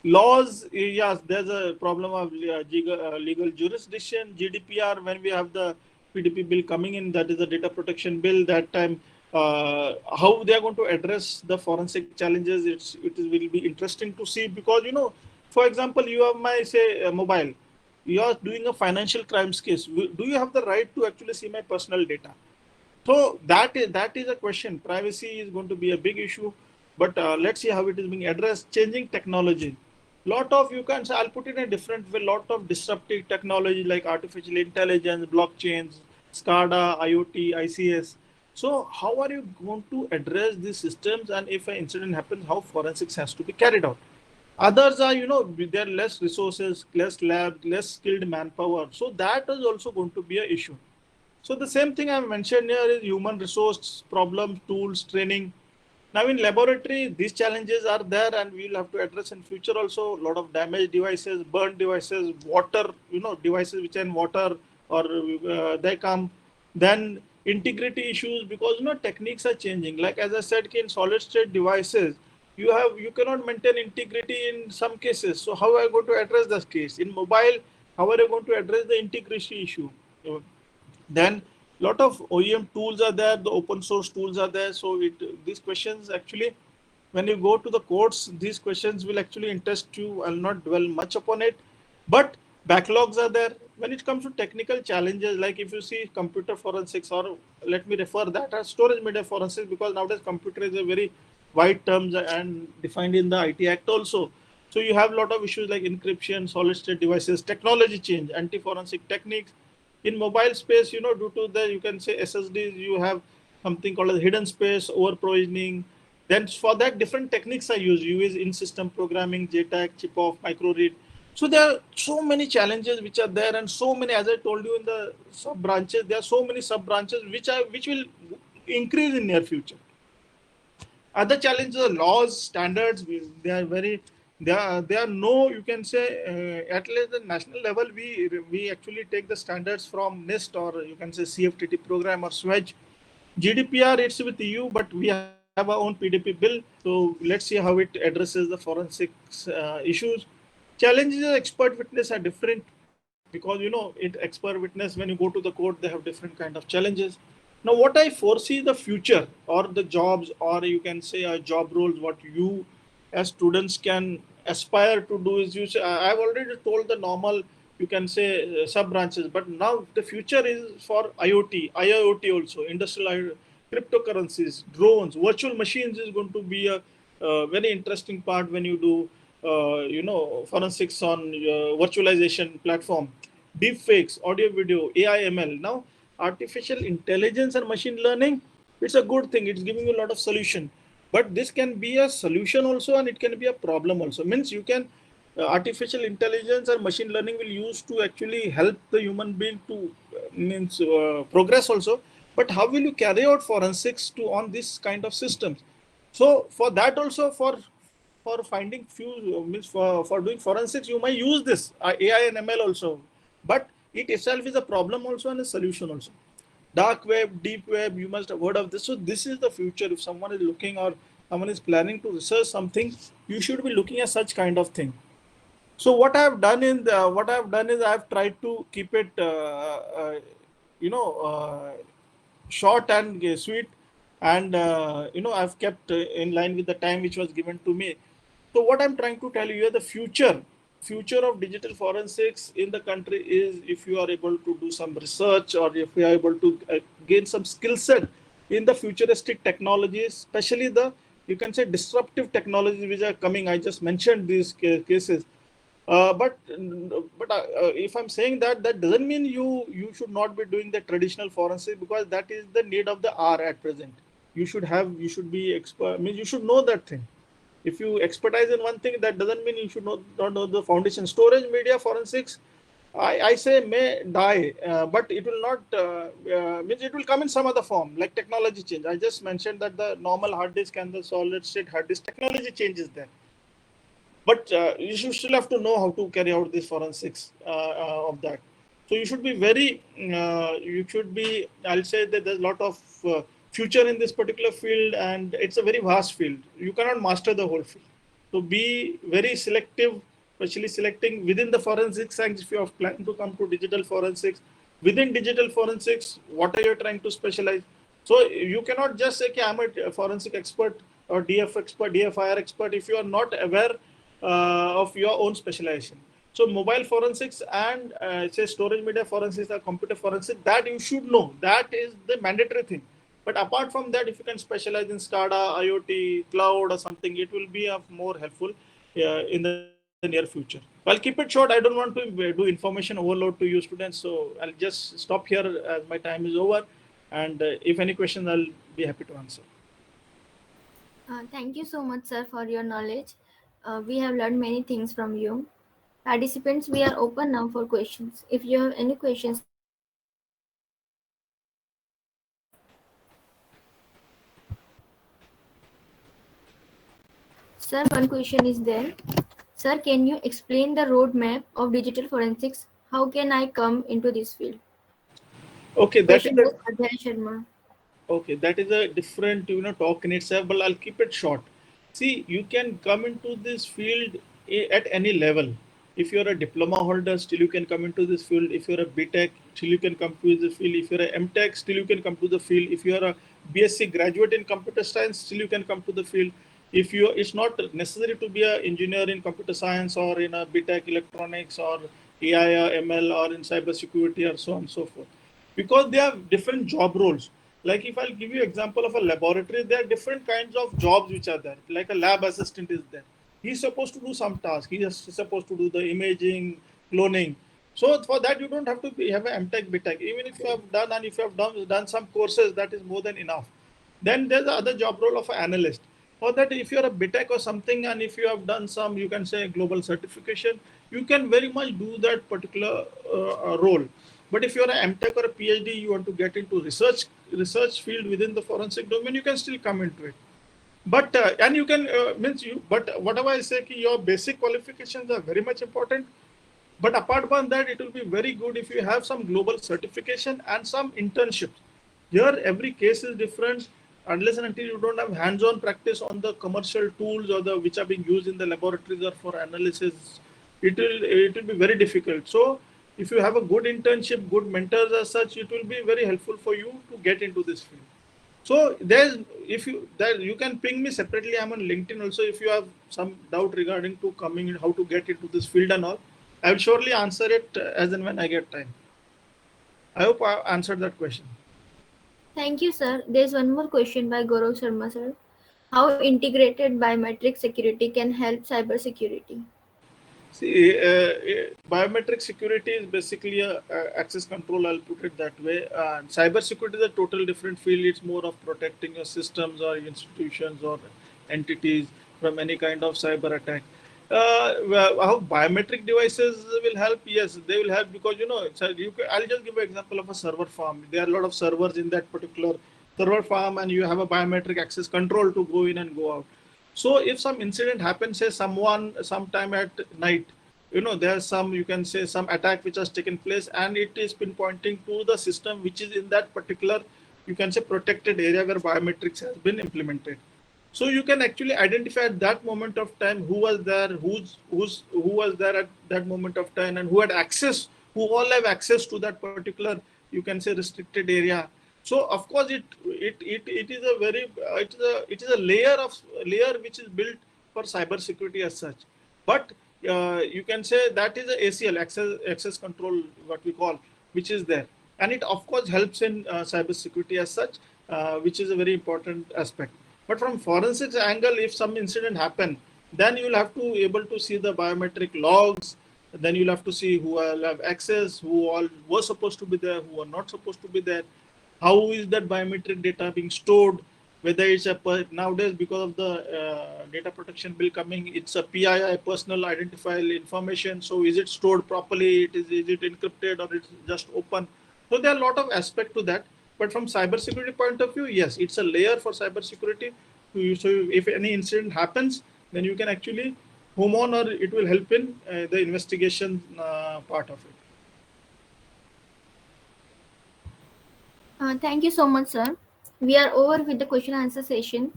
Laws, yes, there's a problem of legal jurisdiction, GDPR. When we have the PDP bill coming in, that is the data protection bill. That time, how they are going to address the forensic challenges, will be interesting to see, because for example, you have my say mobile. You are doing a financial crimes case. Do you have the right to actually see my personal data? So that is a question. Privacy is going to be a big issue, but let's see how it is being addressed. Changing technology, lot of, you can say, I'll put it in a different way. Lot of disruptive technology like artificial intelligence, blockchains, SCADA, IoT, ICS. So how are you going to address these systems? And if an incident happens, how forensics has to be carried out? Others are, there are less resources, less lab, less skilled manpower. So that is also going to be an issue. So the same thing I mentioned here is human resource problems, tools, training. Now in laboratory, these challenges are there, and we'll have to address in future also. A lot of damaged devices, burned devices, water, devices which are in water, or they come. Then integrity issues, because techniques are changing. Like as I said, in solid state devices, you cannot maintain integrity in some cases. So how are you going to address this case? In mobile, how are you going to address the integrity issue? Then lot of OEM tools are there, the open source tools are there. So these questions actually, when you go to the courts, these questions will actually interest you. I'll not dwell much upon it, but backlogs are there. When it comes to technical challenges, like if you see computer forensics, or let me refer that as storage media forensics, because nowadays computer is a very wide terms and defined in the IT Act also. So you have a lot of issues like encryption, solid state devices, technology change, anti-forensic techniques. In mobile space, due to the, you can say, SSDs, you have something called as hidden space, over provisioning. Then for that, different techniques are used. You use in-system programming, JTAG, chip-off, micro-read. So there are so many challenges which are there, and so many, as I told you, in the sub branches, there are so many sub branches which will increase in near future. Other challenges are laws, standards. They are very, there are no, you can say, at least the national level, we actually take the standards from NIST, or you can say CFTT program, or SWEDGE. GDPR, it's with EU, but we have our own PDP bill. So let's see how it addresses the forensics issues. Challenges of expert witness are different, because expert witness, when you go to the court, they have different kind of challenges. Now what I foresee the future, or the jobs, or you can say job roles, what you as students can aspire to do is, I've already told the normal, you can say, sub branches, but now the future is for IoT also, industrial cryptocurrencies, drones, virtual machines is going to be a very interesting part when you do forensics on virtualization platform. Deep fakes, audio, video, AI, ML. Now artificial intelligence and machine learning, it's a good thing. It's giving you a lot of solution, but this can be a solution also, and it can be a problem also. Means you can artificial intelligence and machine learning will use to actually help the human being to progress also. But how will you carry out forensics to on this kind of systems? So for that also, for finding few means for doing forensics, you might use this AI and ML also, but it itself is a problem also and a solution also. Dark web, deep web, you must have heard of this. So this is the future. If someone is looking, or someone is planning to research something, you should be looking at such kind of thing. So what I have done is I have tried to keep it you know short and sweet, and I've kept in line with the time which was given to me. So what I'm trying to tell you here, the future of digital forensics in the country is if you are able to do some research, or if you are able to gain some skill set in the futuristic technologies, especially the, you can say, disruptive technologies which are coming. I just mentioned these cases. But if I'm saying that, that doesn't mean you should not be doing the traditional forensic, because that is the need of the hour at present. You should be expert. I mean, you should know that thing. If you expertise in one thing, that doesn't mean you should not know the foundation. Storage media forensics, I say may die, but it will not, means it will come in some other form, like technology change. I just mentioned that the normal hard disk and the solid state hard disk technology changes there. But you should still have to know how to carry out this forensics of that. So you should be very, I'll say that there's a lot of future in this particular field, and it's a very vast field. You cannot master the whole field. So be very selective, especially selecting within the forensic science. If you are planning to come to digital forensics, within digital forensics, what are you trying to specialize? So you cannot just say, okay, I'm a forensic expert or DF expert, DFIR expert, if you are not aware of your own specialization. So mobile forensics and say storage media forensics or computer forensics, that you should know. That is the mandatory thing. But apart from that, if you can specialize in SCADA, IoT, cloud or something, it will be more helpful in the near future. I'll keep it short. I don't want to do information overload to you students. So I'll just stop here as my time is over. And if any questions, I'll be happy to answer. Thank you so much, sir, for your knowledge. We have learned many things from you. Participants, we are open now for questions. If you have any questions, please raise your hand. Sir, one question is there. Sir, can you explain the roadmap of digital forensics? How can I come into this field? Okay, that is Question a was Adhay Sharma. Okay, that is a different talk in itself, but I'll keep it short. See, you can come into this field at any level. If you're a diploma holder, still you can come into this field. If you're a BTech, still you can come to this field. If you're a MTech, still you can come to the field. If you're a BSc graduate in computer science, still you can come to the field. If you, it's not necessary to be an engineer in computer science or in a BTech electronics or AI or ML or in cyber security or so on and so forth, because they have different job roles. Like if I'll give you example of a laboratory, there are different kinds of jobs which are there. Like a lab assistant is there. He's supposed to do some task. He is supposed to do the imaging, cloning. So for that, you don't have to have an MTech, BTech. Even if you have done, and if you have done some courses, that is more than enough. Then there's the other job role of an analyst. For that, if you're a BTech or something, and if you have done some, you can say global certification, you can very much do that particular role. But if you're an MTech or a PhD, you want to get into research field within the forensic domain, you can still come into it. But and you can means you. But whatever I say, your basic qualifications are very much important. But apart from that, it will be very good if you have some global certification and some internships. Here, every case is different. Unless and until you don't have hands-on practice on the commercial tools or the which are being used in the laboratories or for analysis, it will be very difficult. So, if you have a good internship, good mentors as such, it will be very helpful for you to get into this field. So there's, if you that you can ping me separately. I'm on LinkedIn also. If you have some doubt regarding to coming in, how to get into this field and all, I will surely answer it as and when I get time. I hope I answered that question. Thank you, sir. There's one more question by Gaurav Sharma, sir. How integrated biometric security can help cybersecurity? See, biometric security is basically a access control. I'll put it that way. Cyber security is a total different field. It's more of protecting your systems or institutions or entities from any kind of cyber attack. How biometric devices will help? Yes, they will help because I'll just give an example of a server farm. There are a lot of servers in that particular server farm, and you have a biometric access control to go in and go out. So if some incident happens, say someone sometime at night, there's some, you can say some attack which has taken place, and it is pinpointing to the system which is in that particular, you can say, protected area where biometrics has been implemented. So you can actually identify at that moment of time who was there, who was there at that moment of time, and who had access, who all have access to that particular, you can say, restricted area. So of course it is a very it is a layer which is built for cyber security as such. But you can say that is a ACL, access control, what we call, which is there, and it of course helps in cyber security as such, which is a very important aspect. But from forensics angle, if some incident happen, then you'll have to able to see the biometric logs. Then you'll have to see who will have access, who all were supposed to be there, who are not supposed to be there. How is that biometric data being stored? Whether it's nowadays, because of the data protection bill coming, it's a PII, personal identifiable information. So is it stored properly? Is it encrypted, or it's just open? So there are a lot of aspect to that. But from cybersecurity point of view, yes, it's a layer for cybersecurity. So if any incident happens, then you can actually home on, or it will help in the investigation part of it. Thank you so much, sir. We are over with the question answer session.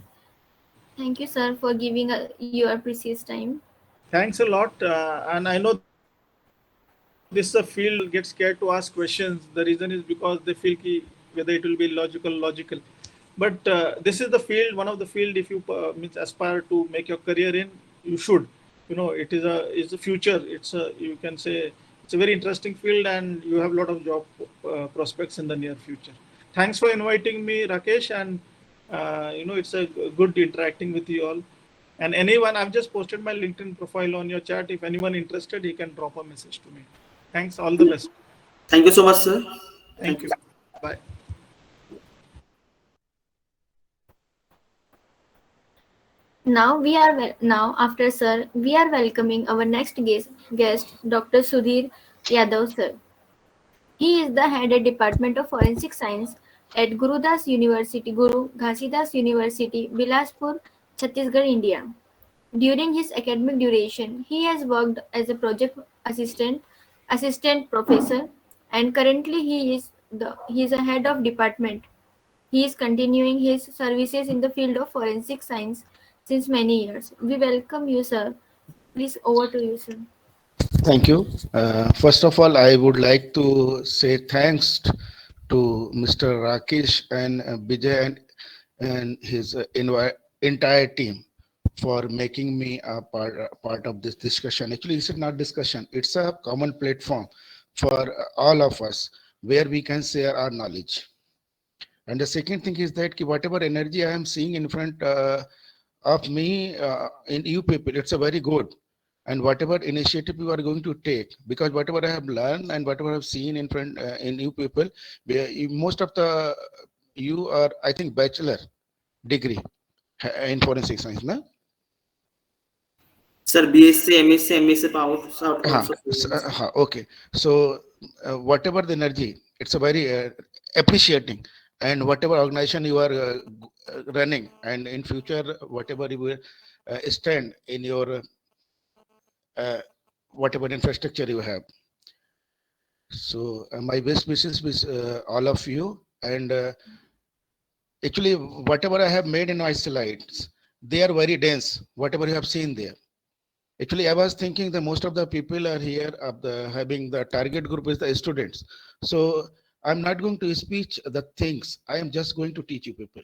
Thank you, sir, for giving your precious time. Thanks a lot. And I know this is a field get scared to ask questions. The reason is because they feel whether it will be logical. But this is the field, one of the field. If you means aspire to make your career in, you should. It is a future. You can say it's a very interesting field, and you have a lot of job prospects in the near future. Thanks for inviting me, Rakesh, and it's a good interacting with you all. And anyone, I've just posted my LinkedIn profile on your chat. If anyone interested, he can drop a message to me. Thanks. All the best. Thank you so much, sir. Thank you. Bye. Now after sir, we are welcoming our next guest Dr. Sudhir Yadav sir. He is the head at Department of Forensic Science at Guru Ghasidas University, Bilaspur, Chhattisgarh, India. During his academic duration, he has worked as a project assistant professor, and currently he is a head of department. He is continuing his services in the field of forensic science since many years. We welcome you, sir. Please, over to you, sir. Thank you. First of all, I would like to say thanks to Mr. Rakesh and Bijay and his entire team for making me a part of this discussion. Actually, it's not discussion. It's a common platform for all of us where we can share our knowledge. And the second thing is that whatever energy I am seeing in front of me in you people, it's a very good. And whatever initiative you are going to take, because whatever I have learned and whatever I've seen in front in you people, most of you are, I think, bachelor degree in forensic science, no? Sir, BSc, MSc, MSc out also. Okay. So whatever the energy, it's a very appreciating, and whatever organization you are running, and in future, whatever you will stand in your whatever infrastructure you have. So my best wishes with all of you. And actually, whatever I have made in my slides, they are very dense, whatever you have seen there. Actually, I was thinking that most of the people are here having the target group is the students. So I'm not going to speak the things. I am just going to teach you people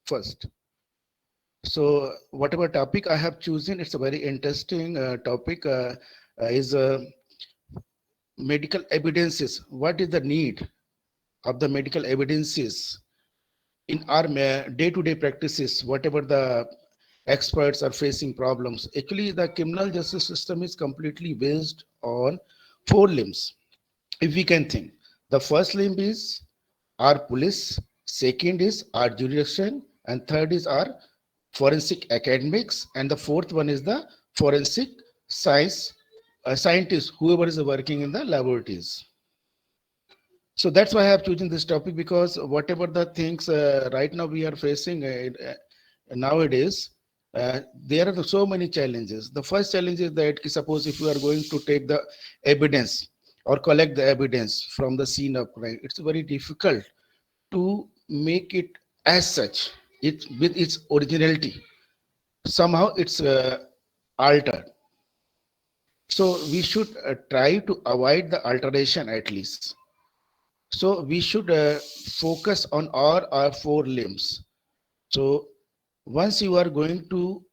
first. So whatever topic I have chosen, it's a very interesting topic. Is medical evidences. What is the need of the medical evidences in our day-to-day practices? Whatever the experts are facing problems. Actually, the criminal justice system is completely based on 4 limbs. If we can think, the first limb is our police, second is our jurisdiction, and third is our forensic academics, and the fourth one is the forensic science scientists, whoever is working in the laboratories. So that's why I have chosen this topic, because whatever the things right now we are facing nowadays, there are so many challenges. The first challenge is that suppose if you are going to take the evidence or collect the evidence from the scene of crime, it's very difficult to make it as such, it with its originality. Somehow it's altered. So we should try to avoid the alteration at least. So we should focus on all our 4 limbs. So once you are going to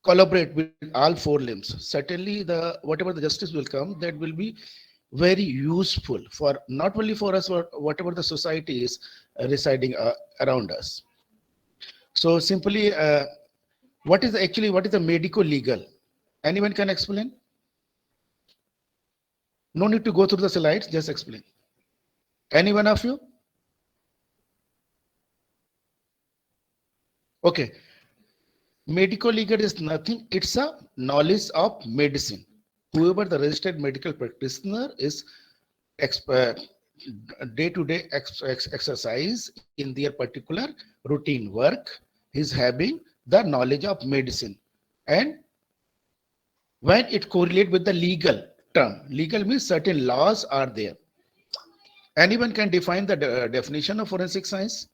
collaborate with all four limbs, certainly the whatever the justice will come, that will be very useful for not only for us, but whatever the society is residing around us. So simply, what is the medico legal? Anyone can explain? No need to go through the slides, just explain. Any one of you? Okay. Medico legal is nothing, it's a knowledge of medicine. Whoever the registered medical practitioner is day-to-day exercise in their particular routine work, is having the knowledge of medicine. And when it correlates with the legal term, legal means certain laws are there. Anyone can define the definition of forensic science?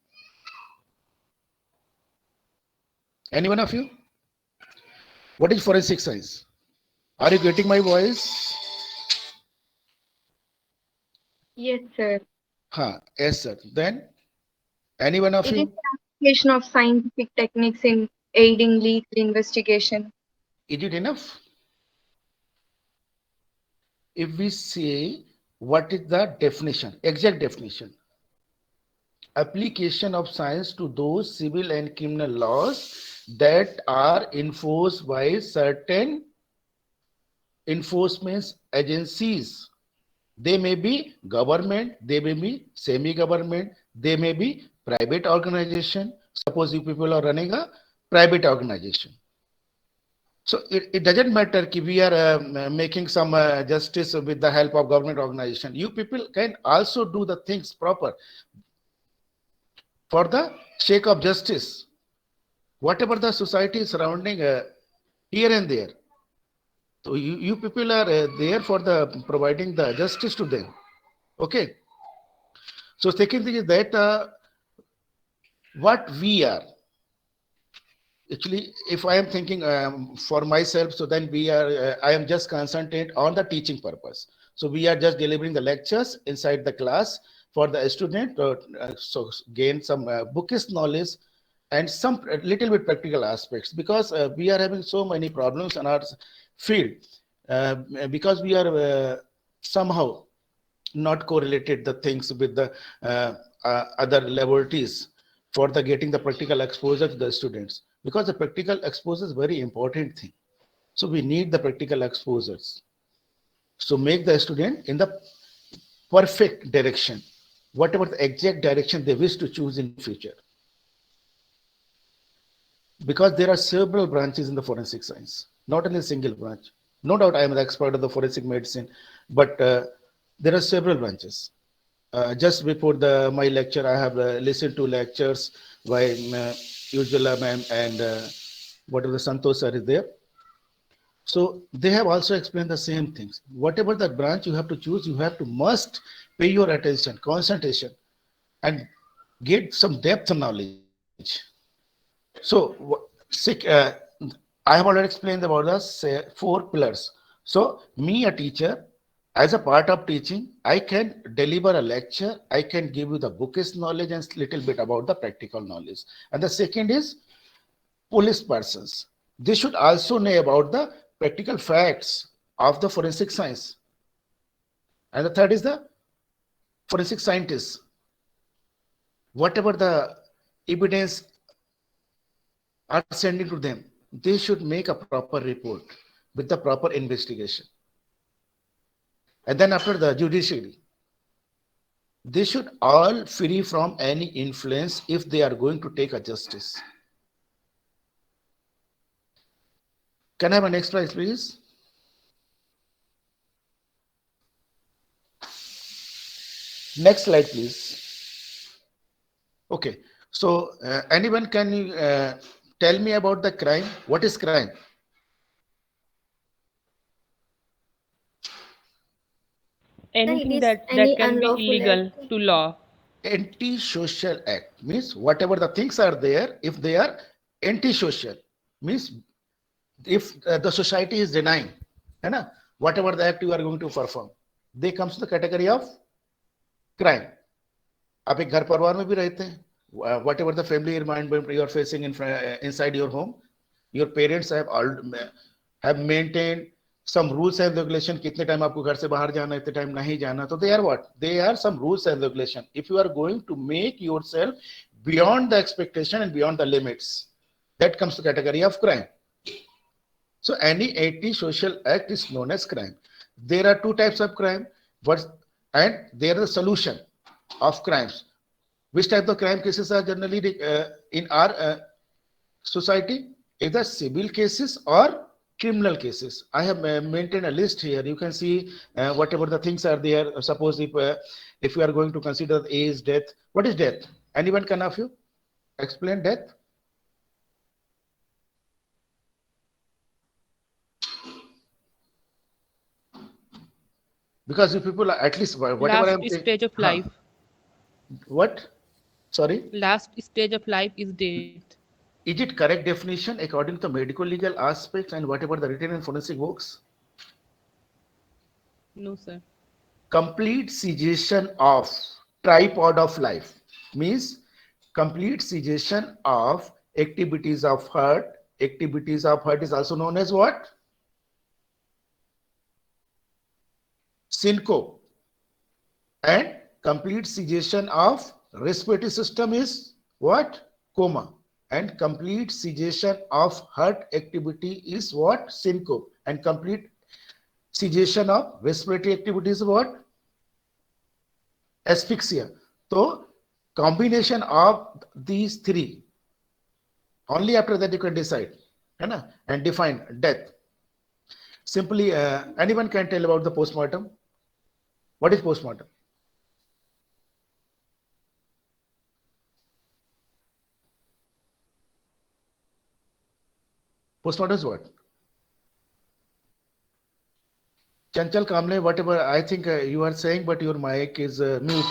Any one of you? What is forensic science? Are you getting my voice? Yes, sir. Yes, sir. Then, any one of It is you? the application of scientific techniques in aiding legal investigation. Is it enough? If we say, what is the definition, exact definition? Application of science to those civil and criminal laws that are enforced by certain enforcement agencies. They may be government, they may be semi-government, they may be private organization. Suppose you people are running a private organization. So it doesn't matter if we are making some justice with the help of government organization. You people can also do the things proper for the sake of justice. Whatever the society is surrounding here and there. So you people are there for the providing the justice to them. Okay. So second thing is that what we are actually, if I am thinking for myself, so then we are I am just concentrate on the teaching purpose. So we are just delivering the lectures inside the class for the student to so gain some bookish knowledge and some little bit practical aspects, because we are having so many problems in our field because we are somehow not correlated the things with the other laboratories for the getting the practical exposure to the students, because the practical exposure is very important thing. So we need the practical exposures. So make the student in the perfect direction, whatever the exact direction they wish to choose in future. Because there are several branches in the forensic science, not only a single branch. No doubt I am the expert of the forensic medicine, but there are several branches. Just before my lecture, I have listened to lectures by Ujjwala ma'am and whatever Santosh sir is there. So they have also explained the same things. Whatever the branch you have to choose, you have to must pay your attention, concentration, and get some depth knowledge. So I have already explained about the 4 pillars. So me, a teacher, as a part of teaching, I can deliver a lecture, I can give you the bookish knowledge and little bit about the practical knowledge. And the second is police persons. They should also know about the practical facts of the forensic science. And the third is the forensic scientists. Whatever the evidence are sending to them, they should make a proper report with the proper investigation. And then after the judiciary, they should all free from any influence if they are going to take a justice. Can I have a next slide, please? Next slide, please. Okay. So anyone can tell me about the crime? What is crime? It Anything is that any can be unlawful illegal act. to law. Anti-social act means whatever the things are there, if they are anti-social, means if the society is denying, whatever the act you are going to perform, they comes to the category of crime. आप एक घर परिवार में भी रहते हैं, whatever the family environment you are facing inside your home, Your parents have maintained some rules and regulation. कितने time आपको घर से बाहर जाना, इतने time नहीं जाना. So they are what? They are some rules and regulation. If you are going to make yourself beyond the expectation and beyond the limits, that comes to category of crime. So any anti-social act is known as crime. There are two types of crime, and there is a solution of crimes. Which type of crime cases are generally in our society? Either civil cases or criminal cases. I have maintained a list here. You can see whatever the things are there. Suppose if you are going to consider age, death. What is death? Anyone can of you explain death? Because if people are, at least whatever Last I'm saying, stage of life. what? Sorry? Last stage of life is death. Is it correct definition according to the medical legal aspects and whatever the written in forensic books? No, sir. Complete cessation of tripod of life means complete cessation of activities of heart. Activities of heart is also known as what? Syncope. And complete cessation of respiratory system is what? Coma. And complete cessation of heart activity is what? Syncope. And complete cessation of respiratory activity is what? Asphyxia. So combination of these three, only after that you can decide and define death. Simply, anyone can tell about the postmortem. What is postmortem? Postmortem is what? Chanchal Kamle, whatever I think you are saying, but your mic is mute.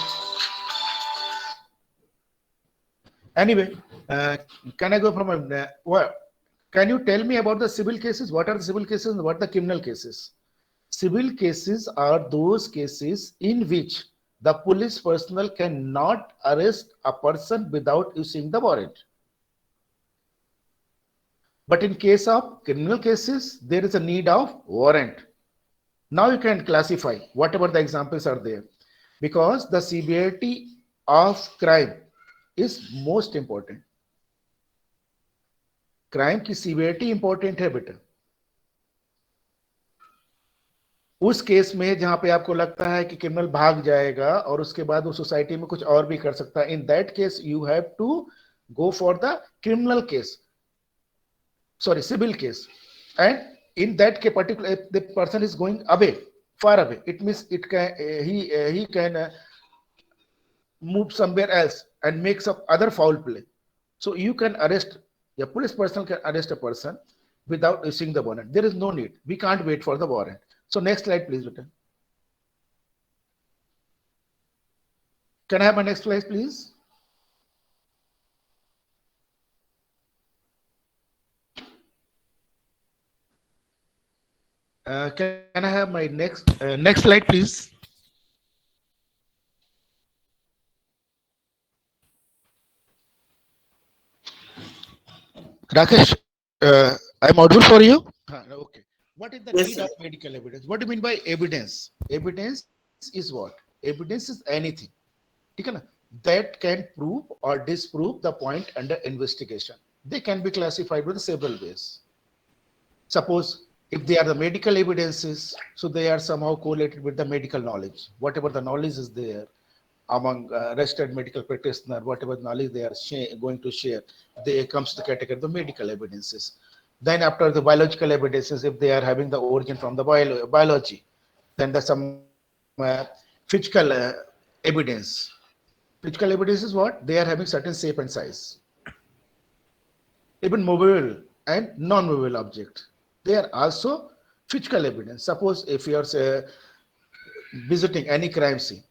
Anyway, can I go from what? Can you tell me about the civil cases? What are the civil cases and what are the criminal cases? Civil cases are those cases in which the police personnel cannot arrest a person without issuing the warrant. But in case of criminal cases, there is a need of warrant. Now you can classify whatever the examples are there, because the severity of crime is most important. Crime की severity important है बेटा. उस case में जहां पे आपको लगता है कि क्रिमिनल भाग जाएगा और उसके बाद वो सोसाइटी में कुछ और भी कर सकता है, in that case you have to go for the criminal case, sorry, civil case. And in that case particular, if the person is going away, far away, it means it can he can move somewhere else and make some other foul play. So you can arrest, a police person can arrest a person without issuing the warrant. There is no need. We can't wait for the warrant. So next slide, please, Vita. Can I have my next slide, please? Can I have my next slide, please? Rakesh, I'm audible for you? Okay. What is the Yes, need sir. of medical evidence? What do you mean by evidence? Evidence is what? Evidence is anything that can prove or disprove the point under investigation. They can be classified with several ways. Suppose if they are the medical evidences, so they are somehow correlated with the medical knowledge. Whatever the knowledge is there among registered medical practitioner, whatever knowledge they are going to share, they comes to the category of the medical evidences. Then after the biological evidences, if they are having the origin from the biology, then there's some physical evidence. Physical evidence is what? They are having certain shape and size. Even movable and non-movable object, they are also physical evidence. Suppose if you are visiting any crime scene,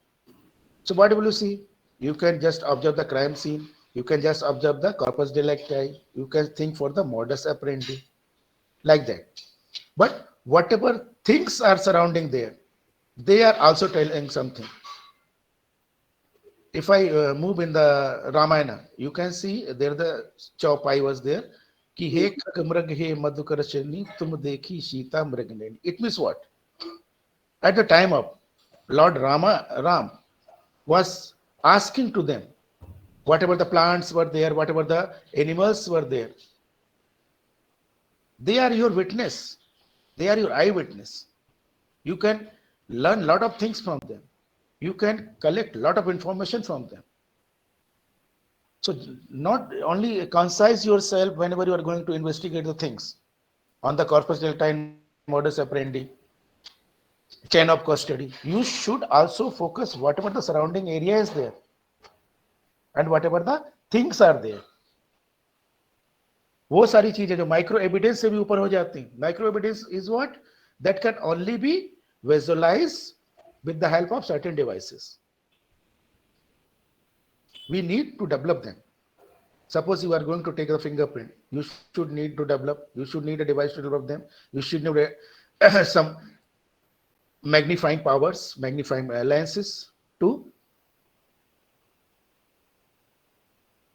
so what will you see? You can just observe the crime scene. You can just observe the corpus delicti. You can think for the modus operandi, like that. But whatever things are surrounding there, they are also telling something. If I move in the Ramayana, you can see there the chaupai was there. कि हे खग मृग हे मधुकर चरणी तुम देखी सीता मृग Naini. It means what? At the time of Lord Ram was asking to them, whatever the plants were there, whatever the animals were there, they are your witness. They are your eyewitness. You can learn a lot of things from them. You can collect a lot of information from them. So not only concise yourself whenever you are going to investigate the things on the corpus delta and modus operandi, chain of custody, you should also focus whatever the surrounding area is there and whatever the things are there. वो सारी चीजें जो micro evidence से भी ऊपर हो जाती हैं. Micro evidence is what? That can only be visualize with the help of certain devices. We need to develop them. Suppose you are going to take a fingerprint, you should need to develop, you should need a device to develop them. You should need some magnifying powers, magnifying lenses to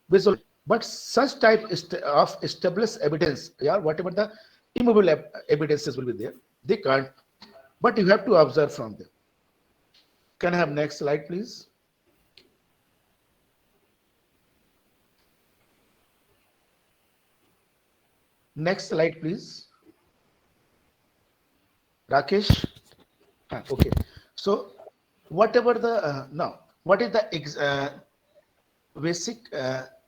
visual. But such type of established evidence, yeah, whatever the immovable evidences will be there, they can't. But you have to observe from them. Can I have next slide, please? Next slide, please. Rakesh. Okay. So, whatever the now, what is the basic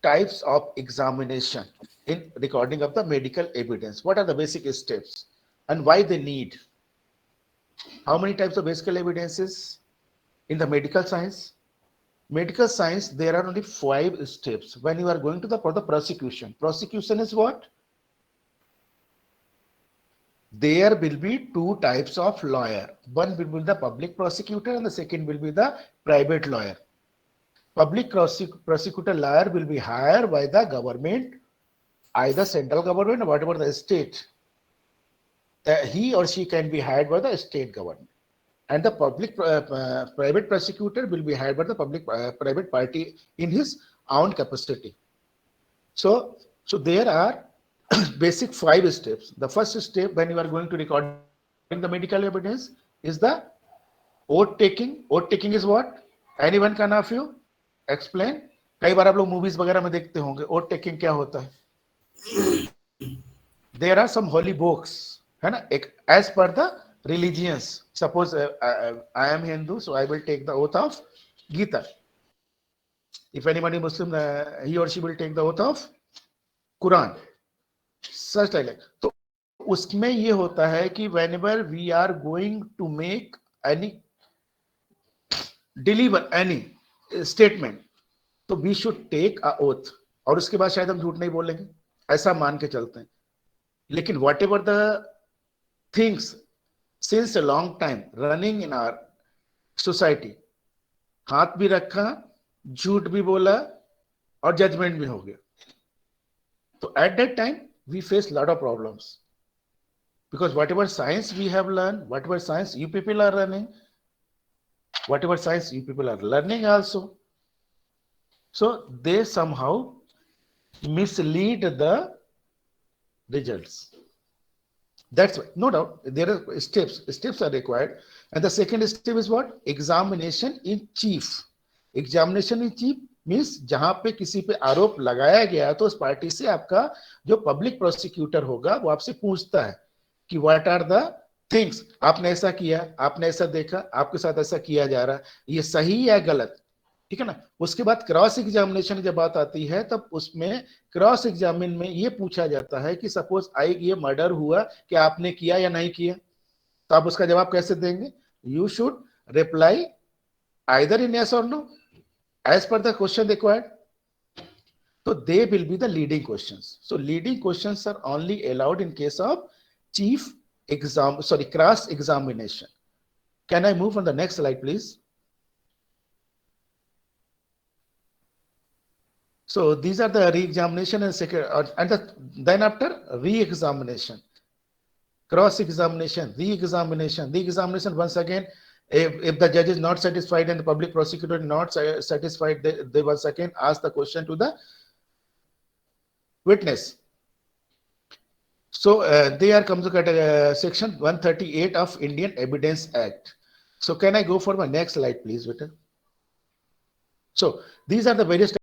types of examination in recording of the medical evidence? What are the basic steps and why they need? How many types of basic evidences in the medical science? Medical science, there are only 5 steps when you are going to for the prosecution. Prosecution is what? There will be 2 types of lawyer. One will be the public prosecutor and the second will be the private lawyer. Public prosecutor lawyer will be hired by the government, either central government or whatever the state. He or she can be hired by the state government. And the public private prosecutor will be hired by the public private party in his own capacity. So there are basic 5 steps. The first step when you are going to recording the medical evidence is the oath taking. Oath taking is what? Anyone can of you explain? कई बार आप लोग movies वगैरह में देखते होंगे oath taking क्या होता है. There are some holy books, है ना? As per the religions. Suppose I am Hindu, so I will take the oath of Gita. If anybody Muslim, he or she will take the oath of Quran. Such like. तो उसमें ये होता है कि whenever we are going to make any deliver any statement, तो we should take a oath. और उसके बाद शायद हम झूठ नहीं बोलेंगे, ऐसा मान के चलते हैं. लेकिन whatever the things since a long time running in our society, हाथ भी रखा, झूठ भी बोला और जजमेंट भी हो गया. So at that time we face a lot of problems because whatever science we have learned, whatever science you people are running, whatever science you people are learning also, so they somehow mislead the results. That's why, no doubt, there are steps. Steps are required. And the second step is what? Examination in chief. Examination in chief means जहां पे किसी पे आरोप लगाया गया तो उस party से आपका जो पब्लिक प्रोसिक्यूटर होगा वो आपसे पूछता है कि व्हाट आर द थिंग्स, आपने ऐसा किया, आपने ऐसा देखा, आपके साथ ऐसा किया जा रहा है, ये सही या गलत, ठीक है ना. उसके बाद क्रॉस एग्जामिनेशन जब बात आती है तब उसमें क्रॉस एग्जामिन में ये पूछा जाता है कि सपोज ये मर्डर हुआ, क्या आपने किया या नहीं किया, तो आप उसका जवाब कैसे देंगे? You should reply either in yes और no as per the question required. So they will be the leading questions. So leading questions are only allowed in case of cross examination. Can I move on the next slide, please? So these are the re-examination and then after re-examination, cross-examination, re-examination once again. If the judge is not satisfied and the public prosecutor is not satisfied, they once again ask the question to the witness. So they are come to section 138 of Indian Evidence Act. So can I go for my next slide, please, Vita? So these are the various